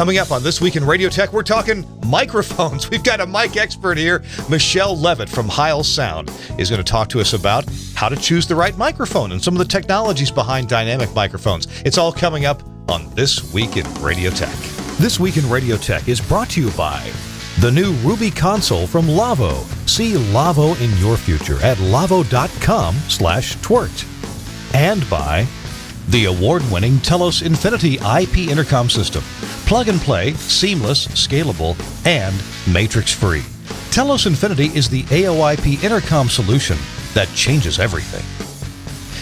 Coming up on This Week in Radio Tech, we're talking microphones. We've got a mic expert here. Michelle Levitt from Heil Sound is going to talk to us about how to choose the right microphone and some of the technologies behind dynamic microphones. It's all coming up on This Week in Radio Tech. This Week in Radio Tech is brought to you by the new Ruby console from Lavo. See Lavo in your future at lavo.com/TWiRT. And by the award-winning Telos Infinity IP intercom system. Plug and play, seamless, scalable, and matrix-free. Telos Infinity is the AOIP intercom solution that changes everything.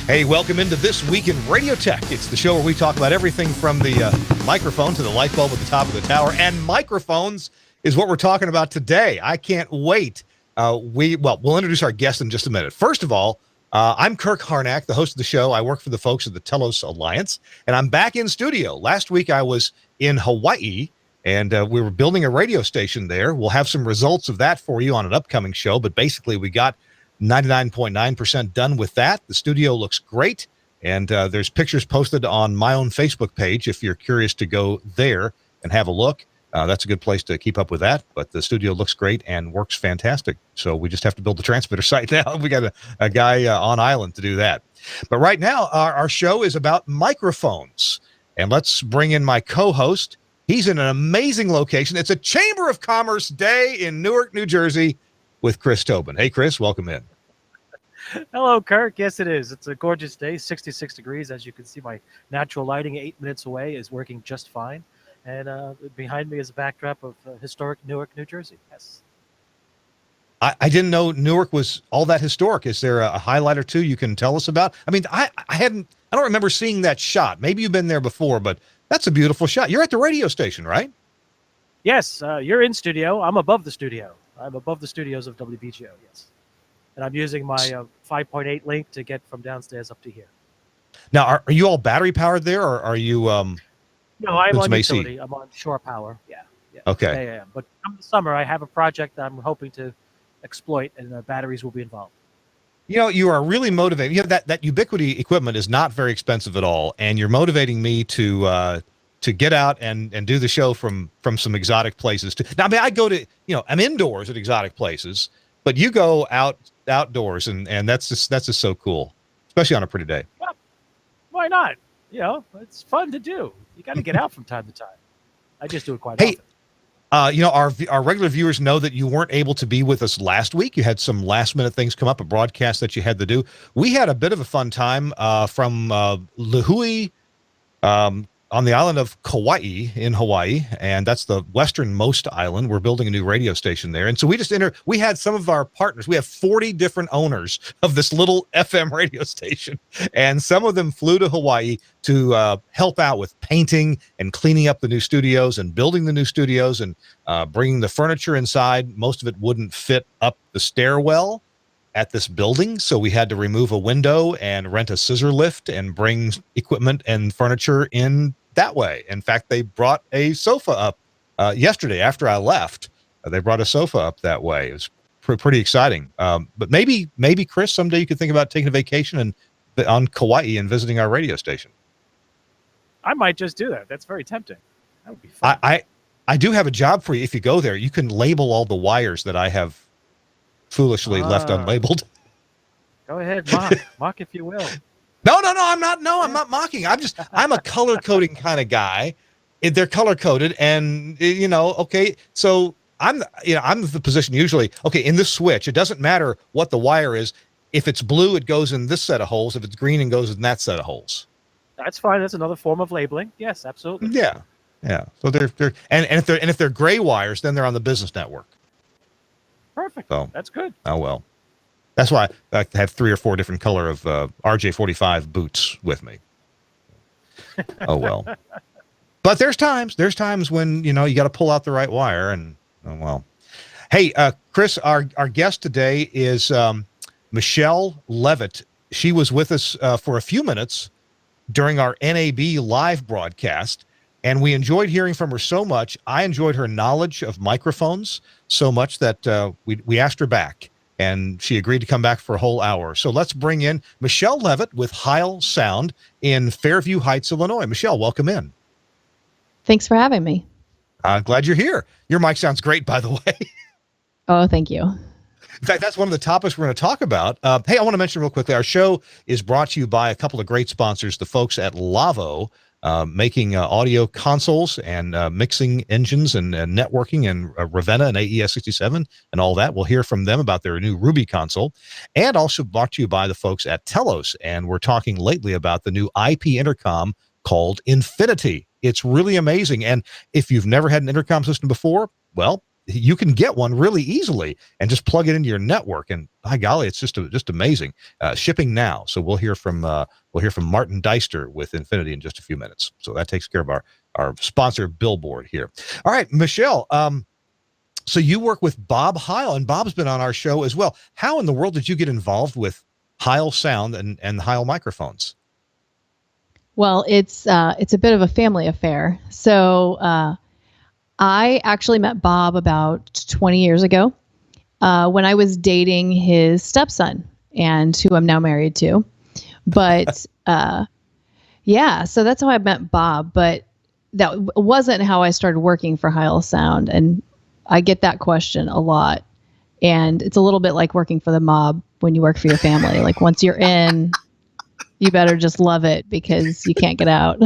Hey, welcome into This Week in Radio Tech. It's the show where we talk about everything from the microphone to the light bulb at the top of the tower. And microphones is what we're talking about today. I can't wait. We'll introduce our guest in just a minute. First of all, I'm Kirk Harnack, the host of the show. I work for the folks at the Telos Alliance, and I'm back in studio. Last week I was in Hawaii, and we were building a radio station there. We'll have some results of that for you on an upcoming show, but basically we got 99.9% done with that. The studio looks great, and there's pictures posted on my own Facebook page if you're curious to go there and have a look. That's a good place to keep up with that, but the studio looks great and works fantastic. So we just have to build the transmitter site now. We got a guy on island to do that. But right now, our show is about microphones. And let's bring in my co-host. He's in an amazing location. It's a Chamber of Commerce day in Newark, New Jersey with Chris Tobin. Hey, Chris, welcome in. Hello, Kirk. Yes, it is. It's a gorgeous day, 66 degrees. As you can see, my natural lighting 8 minutes away is working just fine. And behind me is a backdrop of historic Newark, New Jersey. Yes. I didn't know Newark was all that historic. Is there a highlight or two you can tell us about? I mean, I don't remember seeing that shot. Maybe you've been there before, but that's a beautiful shot. You're at the radio station, right? Yes, you're in studio. I'm above the studio. I'm above the studios of WBGO, yes. And I'm using my 5.8 link to get from downstairs up to here. Now, are you all battery powered there, or are you... No, I'm on utility. I'm on shore power. Yeah. Okay. Yeah. But come the summer, I have a project that I'm hoping to exploit, and batteries will be involved. You know, you are really motivating. You know, that Ubiquity equipment is not very expensive at all, and you're motivating me to get out and do the show from some exotic places. Now, I mean, I go to, I'm indoors at exotic places, but you go outdoors, and that's just so cool, especially on a pretty day. Well, why not? It's fun to do. You got to get out from time to time. I just do it quite often. Our regular viewers know that you weren't able to be with us last week. You had some last minute things come up, a broadcast that you had to do. We had a bit of a fun time from Lihue, on the island of Kauai in Hawaii, and that's the westernmost island. We're building a new radio station there. And so we had some of our partners. We have 40 different owners of this little FM radio station, and some of them flew to Hawaii to help out with painting and cleaning up the new studios and building the new studios and bringing the furniture inside. Most of it wouldn't fit up the stairwell at this building, so we had to remove a window and rent a scissor lift and bring equipment and furniture in that way. In fact, they brought a sofa up yesterday after I left. They brought a sofa up that way. It was pretty exciting. But maybe Chris, someday you could think about taking a vacation on Kauai and visiting our radio station. I might just do that. That's very tempting. That would be fun. I do have a job for you. If you go there, you can label all the wires that I have foolishly left unlabeled. Go ahead, mock if you will. No, I'm not. No, I'm not mocking. I'm a color coding kind of guy. They're color coded, and okay. So I'm the position usually. Okay, in this switch, it doesn't matter what the wire is. If it's blue, it goes in this set of holes. If it's green, it goes in that set of holes. That's fine. That's another form of labeling. Yes, absolutely. Yeah. So they're if they're gray wires, then they're on the business network. Perfect. So, that's good. Oh, well. That's why I have 3 or 4 different color of RJ45 boots with me. Oh, well. But there's times when, you got to pull out the right wire and, oh, well. Hey, Chris, our guest today is Michelle Levitt. She was with us for a few minutes during our NAB live broadcast. And we enjoyed hearing from her so much. I enjoyed her knowledge of microphones so much that we asked her back, and she agreed to come back for a whole hour. So let's bring in Michelle Levitt with Heil Sound in Fairview Heights, Illinois. Michelle, welcome in. Thanks for having me. Glad you're here. Your mic sounds great, by the way. Oh, thank you. In fact, that's one of the topics we're going to talk about. Hey, I want to mention real quickly, our show is brought to you by a couple of great sponsors, the folks at Lavo, making audio consoles and mixing engines and networking, and Ravenna and AES67 and all that. We'll hear from them about their new Ruby console. And also brought to you by the folks at Telos. And we're talking lately about the new IP intercom called Infinity. It's really amazing. And if you've never had an intercom system before, well, you can get one really easily and just plug it into your network. And by golly, it's just amazing. Shipping now. So we'll hear from Martin Deister with Infinity in just a few minutes. So that takes care of our sponsor billboard here. All right, Michelle. So you work with Bob Heil, and Bob's been on our show as well. How in the world did you get involved with Heil Sound and Heil microphones? Well, it's a bit of a family affair. So I actually met Bob about 20 years ago when I was dating his stepson, and who I'm now married to. But yeah, so that's how I met Bob. But that wasn't how I started working for Heil Sound. And I get that question a lot. And it's a little bit like working for the mob when you work for your family. Like once you're in, you better just love it because you can't get out.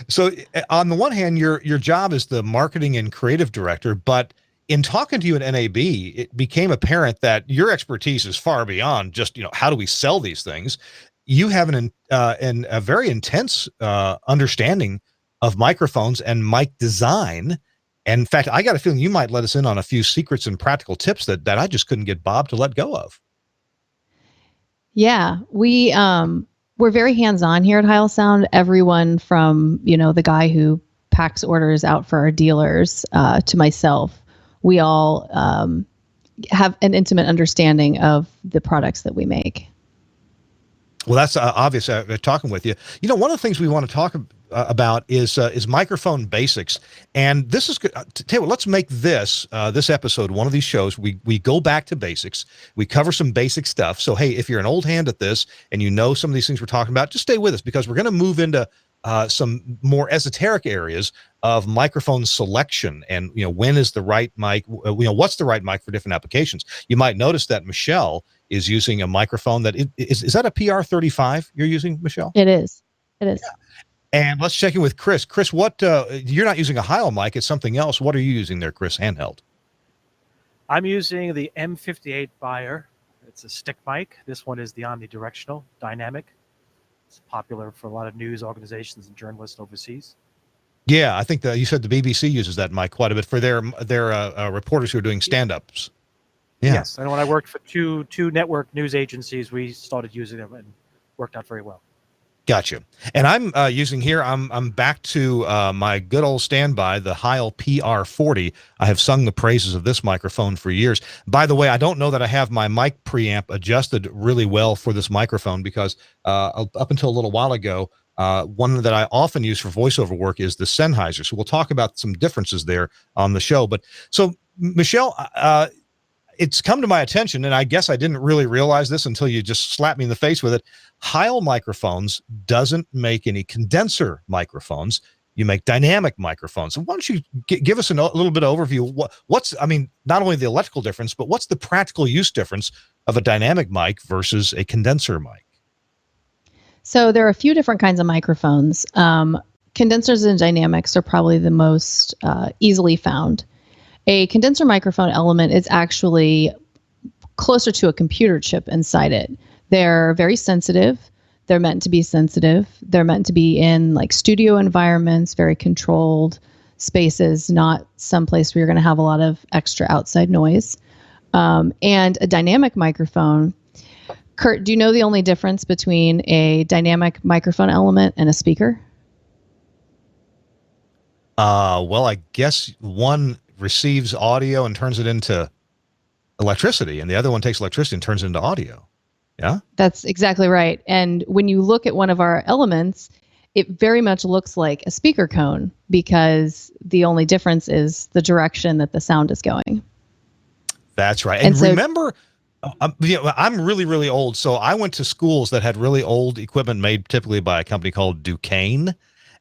So on the one hand, your job is the marketing and creative director, but in talking to you at NAB, it became apparent that your expertise is far beyond just, how do we sell these things? You have a very intense understanding of microphones and mic design. And in fact, I got a feeling you might let us in on a few secrets and practical tips that I just couldn't get Bob to let go of. Yeah, we're very hands-on here at Heil Sound. Everyone from, the guy who packs orders out for our dealers to myself, we all have an intimate understanding of the products that we make. Well, that's obvious talking with you. One of the things we want to talk about is microphone basics. And this is good. Tell you what, let's make this episode, one of these shows, we go back to basics. We cover some basic stuff. So, hey, if you're an old hand at this and you know some of these things we're talking about, just stay with us because we're going to move into some more esoteric areas of microphone selection and, when is the right mic, what's the right mic for different applications. You might notice that Michelle is using a microphone that is that a PR35 you're using, Michelle? It is. Yeah. And let's check in with Chris. Chris, what, you're not using a Heil mic, it's something else. What are you using there, Chris, handheld? I'm using the M58 Buyer. It's a stick mic. This one is the omnidirectional dynamic. It's popular for a lot of news organizations and journalists overseas. Yeah, I think you said the BBC uses that mic quite a bit for their reporters who are doing stand-ups. Yeah. Yes, and when I worked for two network news agencies, we started using them and worked out very well. Gotcha. And I'm using here, I'm back to my good old standby, the Heil PR40. I have sung the praises of this microphone for years. By the way, I don't know that I have my mic preamp adjusted really well for this microphone because up until a little while ago, one that I often use for voiceover work is the Sennheiser. So we'll talk about some differences there on the show. But so, Michelle, it's come to my attention, and I guess I didn't really realize this until you just slapped me in the face with it. Heil microphones doesn't make any condenser microphones. You make dynamic microphones. So why don't you give us a little bit of overview? What's not only the electrical difference, but what's the practical use difference of a dynamic mic versus a condenser mic? So there are a few different kinds of microphones. Condensers and dynamics are probably the most easily found. A condenser microphone element is actually closer to a computer chip inside it. They're very sensitive. They're meant to be sensitive. They're meant to be in like studio environments, very controlled spaces, not someplace where you're going to have a lot of extra outside noise. And a dynamic microphone, Kurt, do you know the only difference between a dynamic microphone element and a speaker? Well, I guess one receives audio and turns it into electricity, and the other one takes electricity and turns it into audio. Yeah? That's exactly right. And when you look at one of our elements, it very much looks like a speaker cone because the only difference is the direction that the sound is going. That's right. And so, remember, I'm really, really old, so I went to schools that had really old equipment made typically by a company called Duquesne,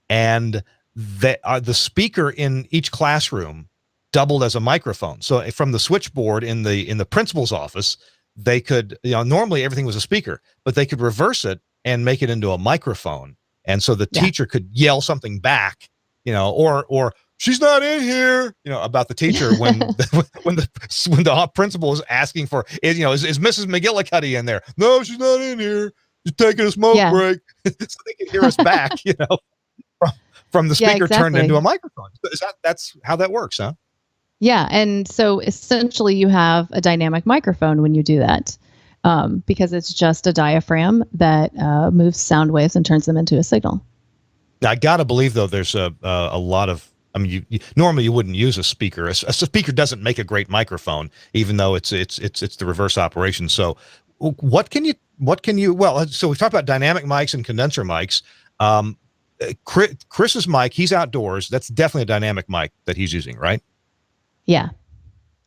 and the speaker in each classroom doubled as a microphone. So from the switchboard in the principal's office, they could, normally everything was a speaker, but they could reverse it and make it into a microphone. And so the teacher could yell something back, or she's not in here, about the teacher when the principal is asking for, is Mrs. McGillicuddy in there? No, she's not in here. She's taking a smoke break. So they can hear us back, from the speaker turned into a microphone. That's how that works, huh? Yeah, and so essentially you have a dynamic microphone when you do that, because it's just a diaphragm that moves sound waves and turns them into a signal. Now, I gotta believe though, there's a lot of. I mean, normally you wouldn't use a speaker. A speaker doesn't make a great microphone, even though it's the reverse operation. So, what can you? Well, so we've talked about dynamic mics and condenser mics. Chris's mic, he's outdoors. That's definitely a dynamic mic that he's using, right? Yeah.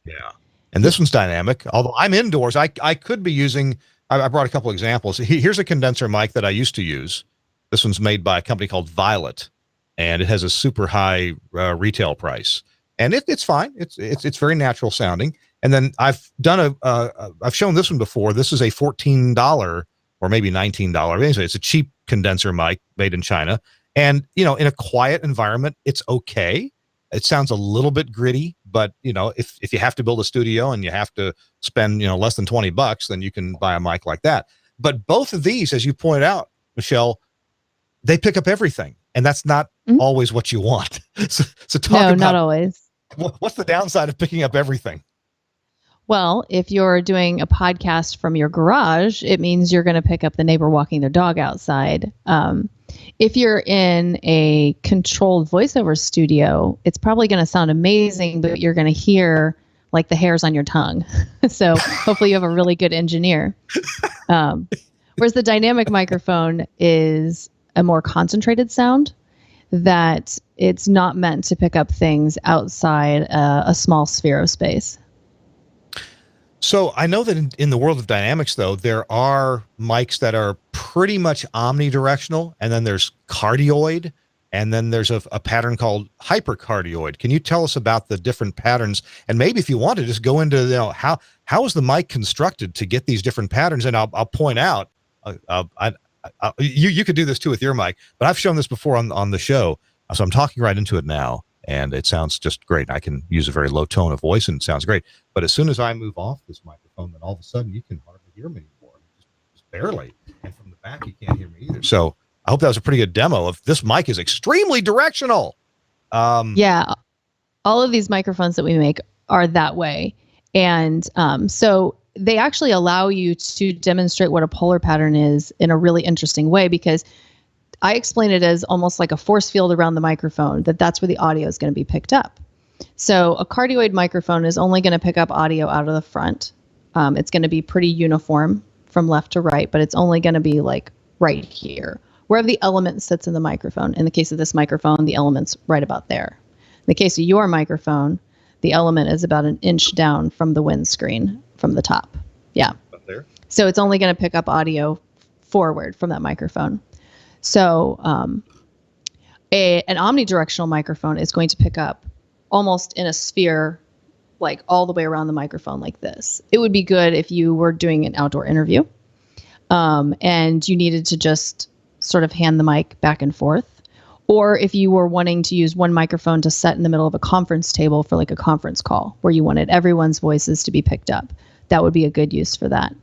Yeah. And this one's dynamic. Although I'm indoors, I could be using. I brought a couple examples. Here's a condenser mic that I used to use. This one's made by a company called Violet, and it has a super high retail price, and it's fine. It's very natural sounding. And then I've done I've shown this one before. This is a $14 or maybe $19. Anyway, it's a cheap condenser mic made in China, and in a quiet environment, it's okay. It sounds a little bit gritty, but if you have to build a studio and you have to spend less than $20, then you can buy a mic like that. But both of these, as you point out, Michelle, they pick up everything, and that's not always what you want. So talk about, not always. What's the downside of picking up everything? Well, if you're doing a podcast from your garage, it means you're going to pick up the neighbor walking their dog outside. If you're in a controlled voiceover studio, it's probably going to sound amazing, but you're going to hear like the hairs on your tongue. So hopefully you have a really good engineer. Whereas the dynamic microphone is a more concentrated sound that it's not meant to pick up things outside a small sphere of space. So I know that in the world of dynamics, though, there are mics that are pretty much omnidirectional, and then there's cardioid, and then there's a pattern called hypercardioid. Can you tell us about the different patterns? And maybe if you want to just go into how is the mic constructed to get these different patterns? And I'll point out, you could do this too with your mic, but I've shown this before on the show, so I'm talking right into it now. And it sounds just great. I can use a very low tone of voice, and it sounds great. But as soon as I move off this microphone, then all of a sudden you can hardly hear me anymore, just barely. And from the back, you can't hear me either. So I hope that was a pretty good demo of this mic is extremely directional. Yeah, all of these microphones that we make are that way. And so they actually allow you to demonstrate what a polar pattern is in a really interesting way, because I explain it as almost like a force field around the microphone, that's where the audio is going to be picked up. So a cardioid microphone is only going to pick up audio out of the front. It's going to be pretty uniform from left to right, but it's only going to be like right here, where the element sits in the microphone. In the case of this microphone, the element's right about there. In the case of your microphone, the element is about 1 inch down from the windscreen from the top. Yeah. Up there. So it's only going to pick up audio forward from that microphone. So an omnidirectional microphone is going to pick up almost in a sphere, like all the way around the microphone like this. It would be good if you were doing an outdoor interview and you needed to just sort of hand the mic back and forth. Or if you were wanting to use one microphone to set in the middle of a conference table for like a conference call where you wanted everyone's voices to be picked up, that would be a good use for that.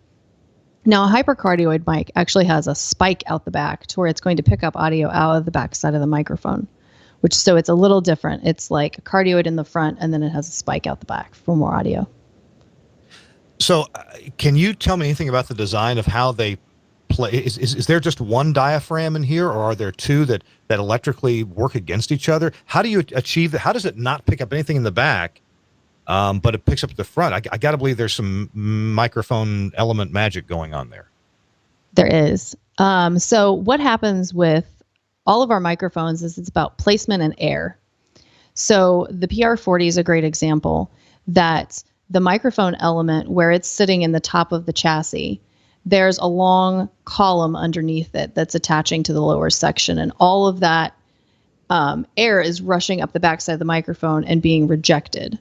Now, a hypercardioid mic actually has a spike out the back to where it's going to pick up audio out of the back side of the microphone, so it's a little different. It's like a cardioid in the front, and then it has a spike out the back for more audio. So can you tell me anything about the design of how they play? Is there just one diaphragm in here, or are there two that electrically work against each other? How do you achieve that? How does it not pick up anything in the back, but it picks up the front? I got to believe there's some microphone element magic going on there. There is. So what happens with all of our microphones is it's about placement and air. So the PR40 is a great example that the microphone element, where it's sitting in the top of the chassis, there's a long column underneath it that's attaching to the lower section. And all of that air is rushing up the backside of the microphone and being rejected,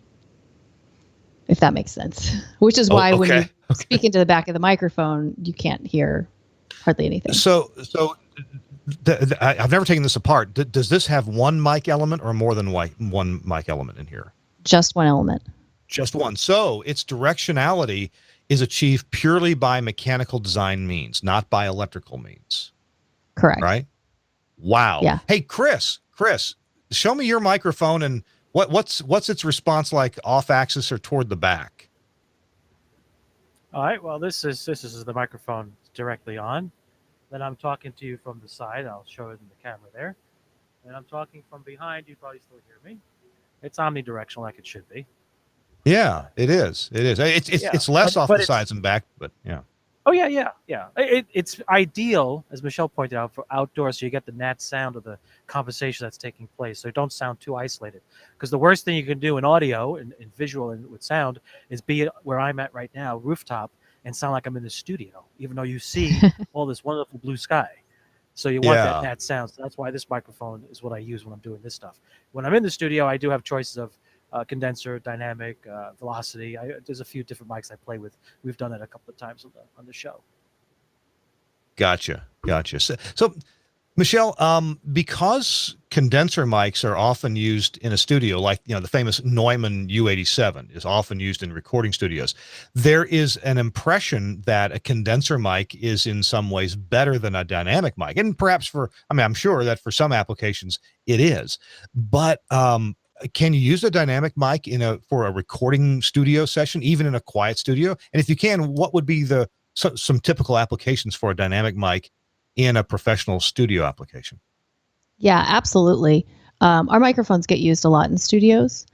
if that makes sense. Which is why when you speak into the back of the microphone, you can't hear hardly anything. So I've never taken this apart. Does this have one mic element or more than one mic element in here? Just one element. Just one. So its directionality is achieved purely by mechanical design means, not by electrical means. Correct. Right? Wow. Yeah. Hey, Chris, show me your microphone and what's its response like off axis or toward the back? All right. Well, this is the microphone directly on. Then I'm talking to you from the side. I'll show it in the camera there. And I'm talking from behind. You probably still hear me. It's omnidirectional like it should be. Yeah, it is. It's less off the sides and back, but yeah. Oh yeah. It's ideal, as Michelle pointed out, for outdoors, so you get the nat sound of the conversation that's taking place, so you don't sound too isolated. Because the worst thing you can do in audio, in visual, and with sound, is be where I'm at right now, rooftop, and sound like I'm in the studio, even though you see all this wonderful blue sky. So you want that nat sound. So that's why this microphone is what I use when I'm doing this stuff. When I'm in the studio, I do have choices of condenser, dynamic, velocity. There's a few different mics I play with. We've done it a couple of times on the show. Gotcha. So Michelle, because condenser mics are often used in a studio, like the famous Neumann U87 is often used in recording studios, there is an impression that a condenser mic is in some ways better than a dynamic mic, and perhaps I'm sure that for some applications it is, but can you use a dynamic mic for a recording studio session, even in a quiet studio? And if you can, what would be some typical applications for a dynamic mic in a professional studio application? Yeah, absolutely. Our microphones get used a lot in studios.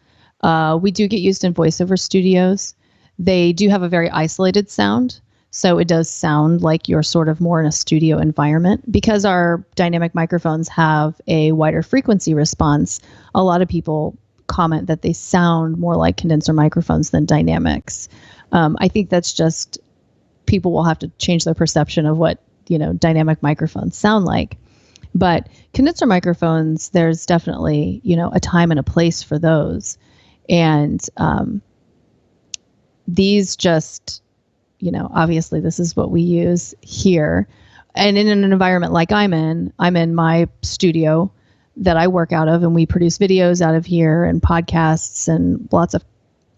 We do get used in voiceover studios. They do have a very isolated sound. So it does sound like you're sort of more in a studio environment. Because our dynamic microphones have a wider frequency response, a lot of people comment that they sound more like condenser microphones than dynamics. I think that's just, people will have to change their perception of what dynamic microphones sound like. But condenser microphones, there's definitely a time and a place for those. And these just, obviously this is what we use here. And in an environment like I'm in my studio that I work out of, and we produce videos out of here and podcasts and lots of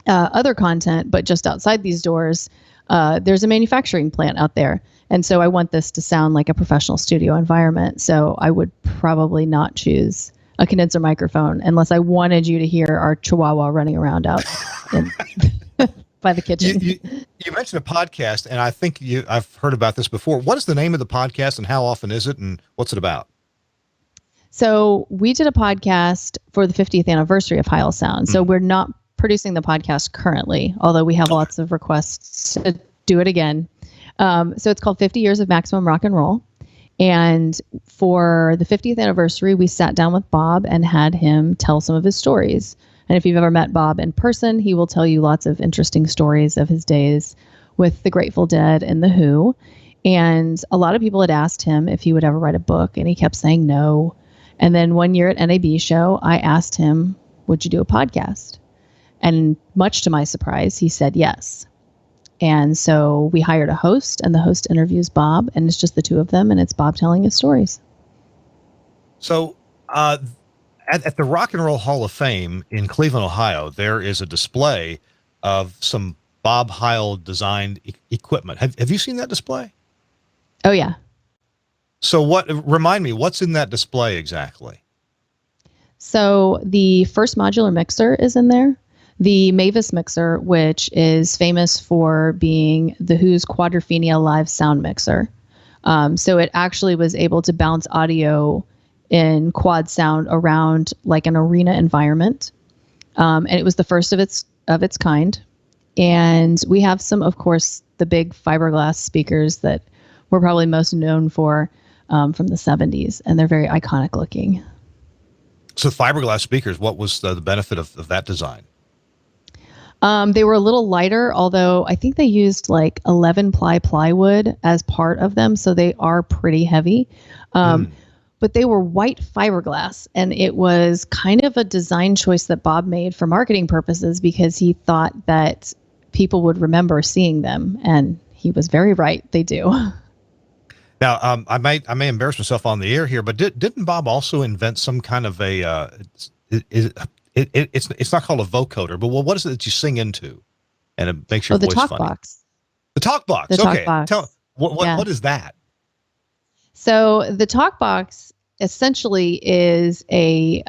other content. But just outside these doors, there's a manufacturing plant out there. And so I want this to sound like a professional studio environment. So I would probably not choose a condenser microphone unless I wanted you to hear our chihuahua running around out by the kitchen. You mentioned a podcast, and I think I've heard about this before. What is the name of the podcast, and how often is it, and what's it about? So we did a podcast for the 50th anniversary of Heil Sound. So we're not producing the podcast currently, although we have lots of requests to do it again. So it's called 50 Years of Maximum Rock and Roll. And for the 50th anniversary, we sat down with Bob and had him tell some of his stories. And if you've ever met Bob in person, he will tell you lots of interesting stories of his days with the Grateful Dead and the Who. And a lot of people had asked him if he would ever write a book, and he kept saying no. And then one year at NAB show, I asked him, would you do a podcast? And much to my surprise, he said yes. And so we hired a host, and the host interviews Bob, and it's just the two of them, and it's Bob telling his stories. So at the Rock and Roll Hall of Fame in Cleveland, Ohio, there is a display of some Bob Heil designed equipment. Have you seen that display? Oh, yeah. So remind me, what's in that display exactly? So the first modular mixer is in there. The Mavis mixer, which is famous for being the Who's Quadrophenia live sound mixer. So it actually was able to bounce audio in quad sound around like an arena environment. And it was the first of its kind. And we have some, of course, the big fiberglass speakers that we're probably most known for from the 70s. And they're very iconic looking. So fiberglass speakers, what was the benefit of that design? They were a little lighter, although I think they used like 11 ply plywood as part of them. So they are pretty heavy. but they were white fiberglass. And it was kind of a design choice that Bob made for marketing purposes because he thought that people would remember seeing them. And he was very right. They do. Now, I may embarrass myself on the air here, but didn't Bob also invent some kind of a? It's not called a vocoder, but what is it that you sing into, and it makes your voice funny? The talk box. The talk box. The okay, talk box. What is that? So the talk box essentially is a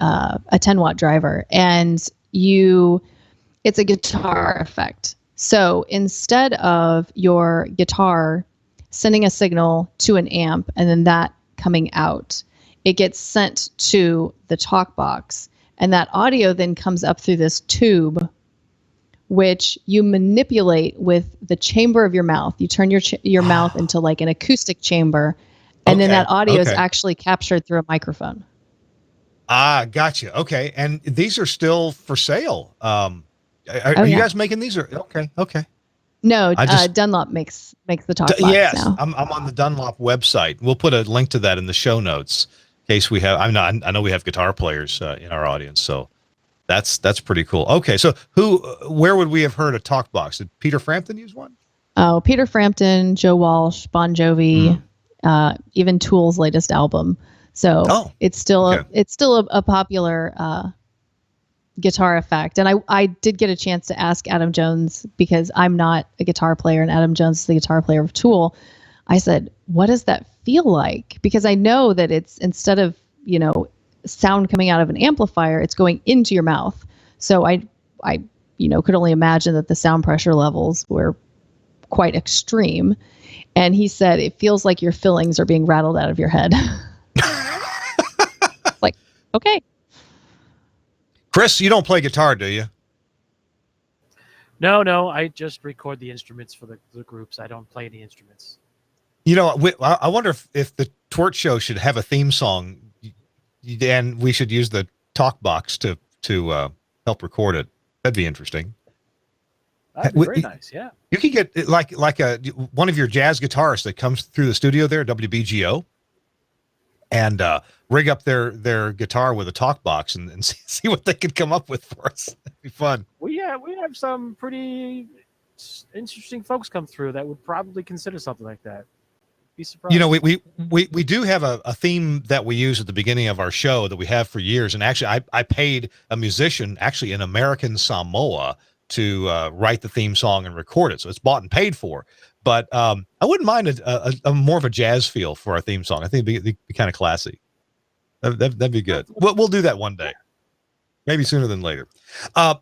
10-watt driver, and it's a guitar effect. So instead of your guitar sending a signal to an amp and then that coming out, it gets sent to the talk box, and that audio then comes up through this tube, which you manipulate with the chamber of your mouth. You turn your mouth into like an acoustic chamber, and then that audio is actually captured through a microphone. Ah, gotcha. Okay, and these are still for sale. Are you guys making these? Or okay. No, Dunlop makes the talk box now. I'm on the Dunlop website. We'll put a link to that in the show notes in case we have. I know we have guitar players in our audience, so that's pretty cool. Okay, so where would we have heard a talk box? Did Peter Frampton use one? Oh, Peter Frampton, Joe Walsh, Bon Jovi, even Tool's latest album. So it's still a popular guitar effect. And I did get a chance to ask Adam Jones, because I'm not a guitar player and Adam Jones is the guitar player of Tool. I said, what does that feel like? Because I know that it's, instead of, sound coming out of an amplifier, it's going into your mouth. So I could only imagine that the sound pressure levels were quite extreme. And he said, it feels like your fillings are being rattled out of your head. Like, okay. Chris, you don't play guitar, do you? No. I just record the instruments for the groups. I don't play any instruments. I wonder if the TWiRT show should have a theme song, and we should use the talk box to help record it. That'd be interesting. That'd be very nice. Yeah. You could get like one of your jazz guitarists that comes through the studio there, WBGO, and rig up their guitar with a talk box and see what they could come up with for us. That'd be fun. We have some pretty interesting folks come through that would probably consider something like that. Be surprised. We do have a theme that we use at the beginning of our show that we have for years. And actually, I paid a musician, actually in American Samoa, to write the theme song and record it. So it's bought and paid for. But I wouldn't mind a more of a jazz feel for our theme song. I think it'd be kind of classy. That'd be good. We'll do that one day. Maybe sooner than later.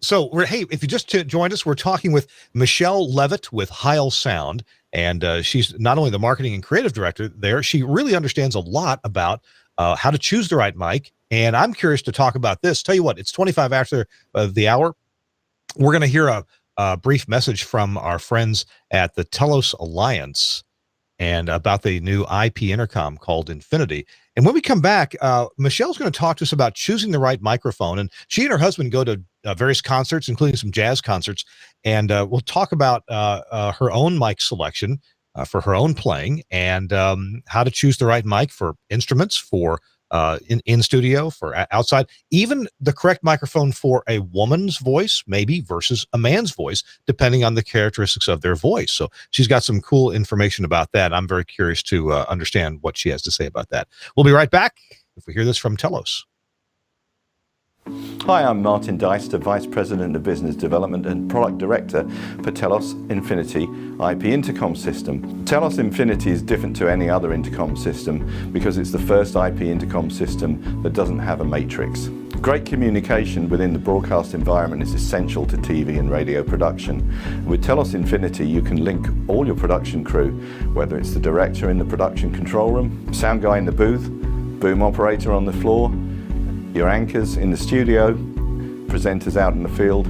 So if you just joined us, we're talking with Michelle Levitt with Heil Sound. And she's not only the marketing and creative director there, she really understands a lot about how to choose the right mic. And I'm curious to talk about this. Tell you what, it's 25 after the hour. We're going to hear a brief message from our friends at the Telos Alliance and about the new IP intercom called Infinity. And when we come back, Michelle's going to talk to us about choosing the right microphone. And she and her husband go to various concerts, including some jazz concerts. And we'll talk about her own mic selection for her own playing, and how to choose the right mic for instruments, for in studio, for outside, even the correct microphone for a woman's voice, maybe, versus a man's voice, depending on the characteristics of their voice. So she's got some cool information about that. I'm very curious to understand what she has to say about that. We'll be right back if we hear this from Telos. Hi, I'm Martin Deister, Vice President of Business Development and Product Director for Telos Infinity IP Intercom System. Telos Infinity is different to any other intercom system because it's the first IP intercom system that doesn't have a matrix. Great communication within the broadcast environment is essential to TV and radio production. With Telos Infinity, you can link all your production crew, whether it's the director in the production control room, sound guy in the booth, boom operator on the floor, your anchors in the studio, presenters out in the field,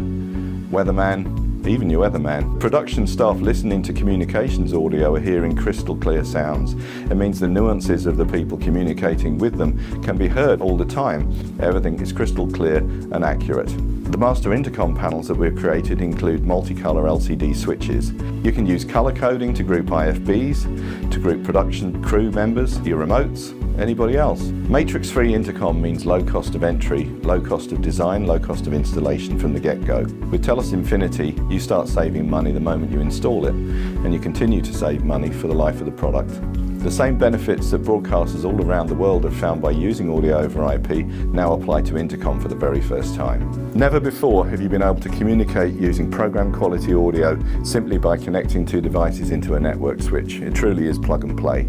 weatherman, even your weatherman. Production staff listening to communications audio are hearing crystal clear sounds. It means the nuances of the people communicating with them can be heard all the time. Everything is crystal clear and accurate. The master intercom panels that we've created include multicolor LCD switches. You can use color coding to group IFBs, to group production crew members, your remotes, anybody else. Matrix-free intercom means low cost of entry, low cost of design, low cost of installation from the get-go. With Telos Infinity, you start saving money the moment you install it, and you continue to save money for the life of the product. The same benefits that broadcasters all around the world have found by using audio over IP now apply to intercom for the very first time. Never before have you been able to communicate using program quality audio simply by connecting two devices into a network switch. It truly is plug and play.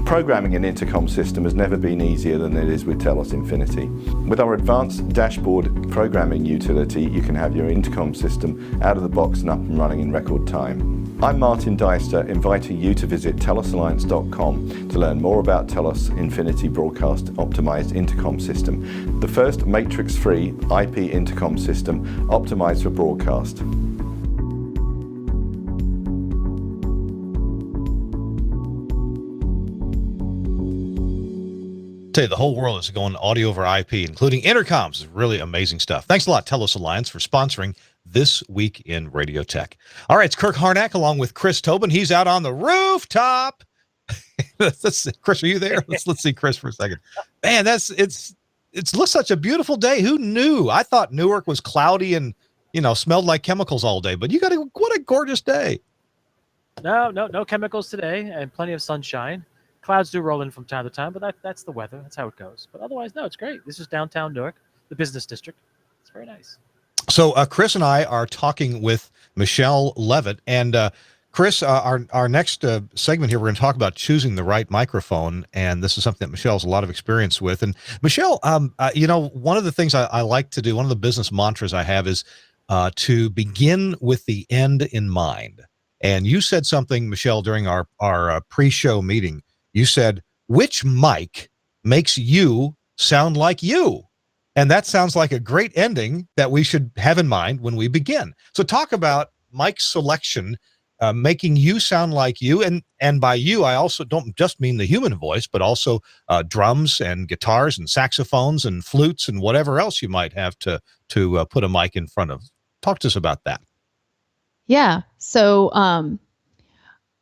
Programming an intercom system has never been easier than it is with Telos Infinity. With our advanced dashboard programming utility, you can have your intercom system out of the box and up and running in record time. I'm Martin Deister, inviting you to visit telosalliance.com to learn more about Telos Infinity Broadcast Optimized Intercom System, the first matrix-free IP intercom system optimized for broadcast. Tell you, the whole world is going audio over IP, including intercoms. It's really amazing stuff. Thanks a lot, Telos Alliance, for sponsoring This Week in Radio Tech. All right, it's Kirk Harnack along with Chris Tobin. He's out on the rooftop. Chris, are you there? Let's see Chris for a second. Man, it looks such a beautiful day. Who knew? I thought Newark was cloudy and smelled like chemicals all day. But what a gorgeous day. No chemicals today, and plenty of sunshine. Clouds do roll in from time to time, but that's the weather. That's how it goes. But otherwise, no, it's great. This is downtown Newark, the business district. It's very nice. So Chris and I are talking with Michelle Levitt. And Chris, our next segment here, we're going to talk about choosing the right microphone. And this is something that Michelle has a lot of experience with. And Michelle, one of the things I like to do, one of the business mantras I have is to begin with the end in mind. And you said something, Michelle, during our pre-show meeting. You said, which mic makes you sound like you? And that sounds like a great ending that we should have in mind when we begin. So talk about mic selection, making you sound like you. And by you, I also don't just mean the human voice, but also drums and guitars and saxophones and flutes and whatever else you might have to put a mic in front of. Talk to us about that. Yeah. So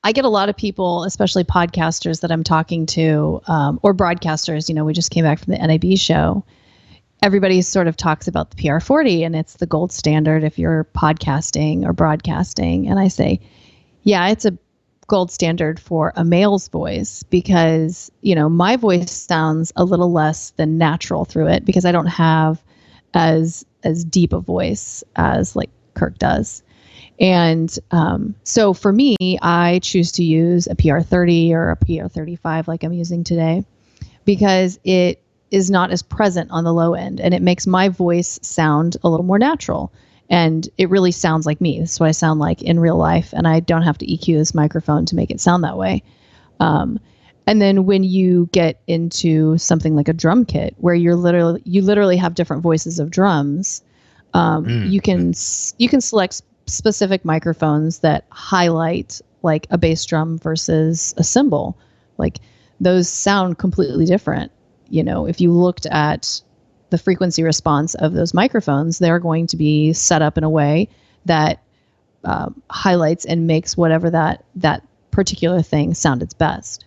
I get a lot of people, especially podcasters that I'm talking to, or broadcasters. We just came back from the NAB show. Everybody sort of talks about the PR40 and it's the gold standard if you're podcasting or broadcasting. And I say, yeah, it's a gold standard for a male's voice because, my voice sounds a little less than natural through it because I don't have as deep a voice as like Kirk does. And so for me, I choose to use a PR30 or a PR35 like I'm using today because it is not as present on the low end and it makes my voice sound a little more natural. And it really sounds like me. This is what I sound like in real life. And I don't have to EQ this microphone to make it sound that way. And then when you get into something like a drum kit where you literally have different voices of drums, you can select specific microphones that highlight like a bass drum versus a cymbal. Like those sound completely different. If you looked at the frequency response of those microphones, they're going to be set up in a way that highlights and makes whatever that particular thing sound its best.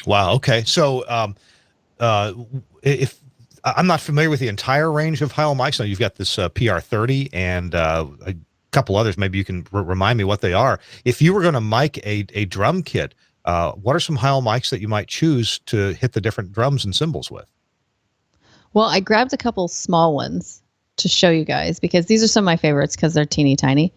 Wow. Okay. So if I'm not familiar with the entire range of Heil mics. Now you've got this PR30 and a couple others. Maybe you can remind me what they are. If you were going to mic a drum kit, what are some Heil mics that you might choose to hit the different drums and cymbals with? Well, I grabbed a couple small ones to show you guys because these are some of my favorites because they're teeny tiny.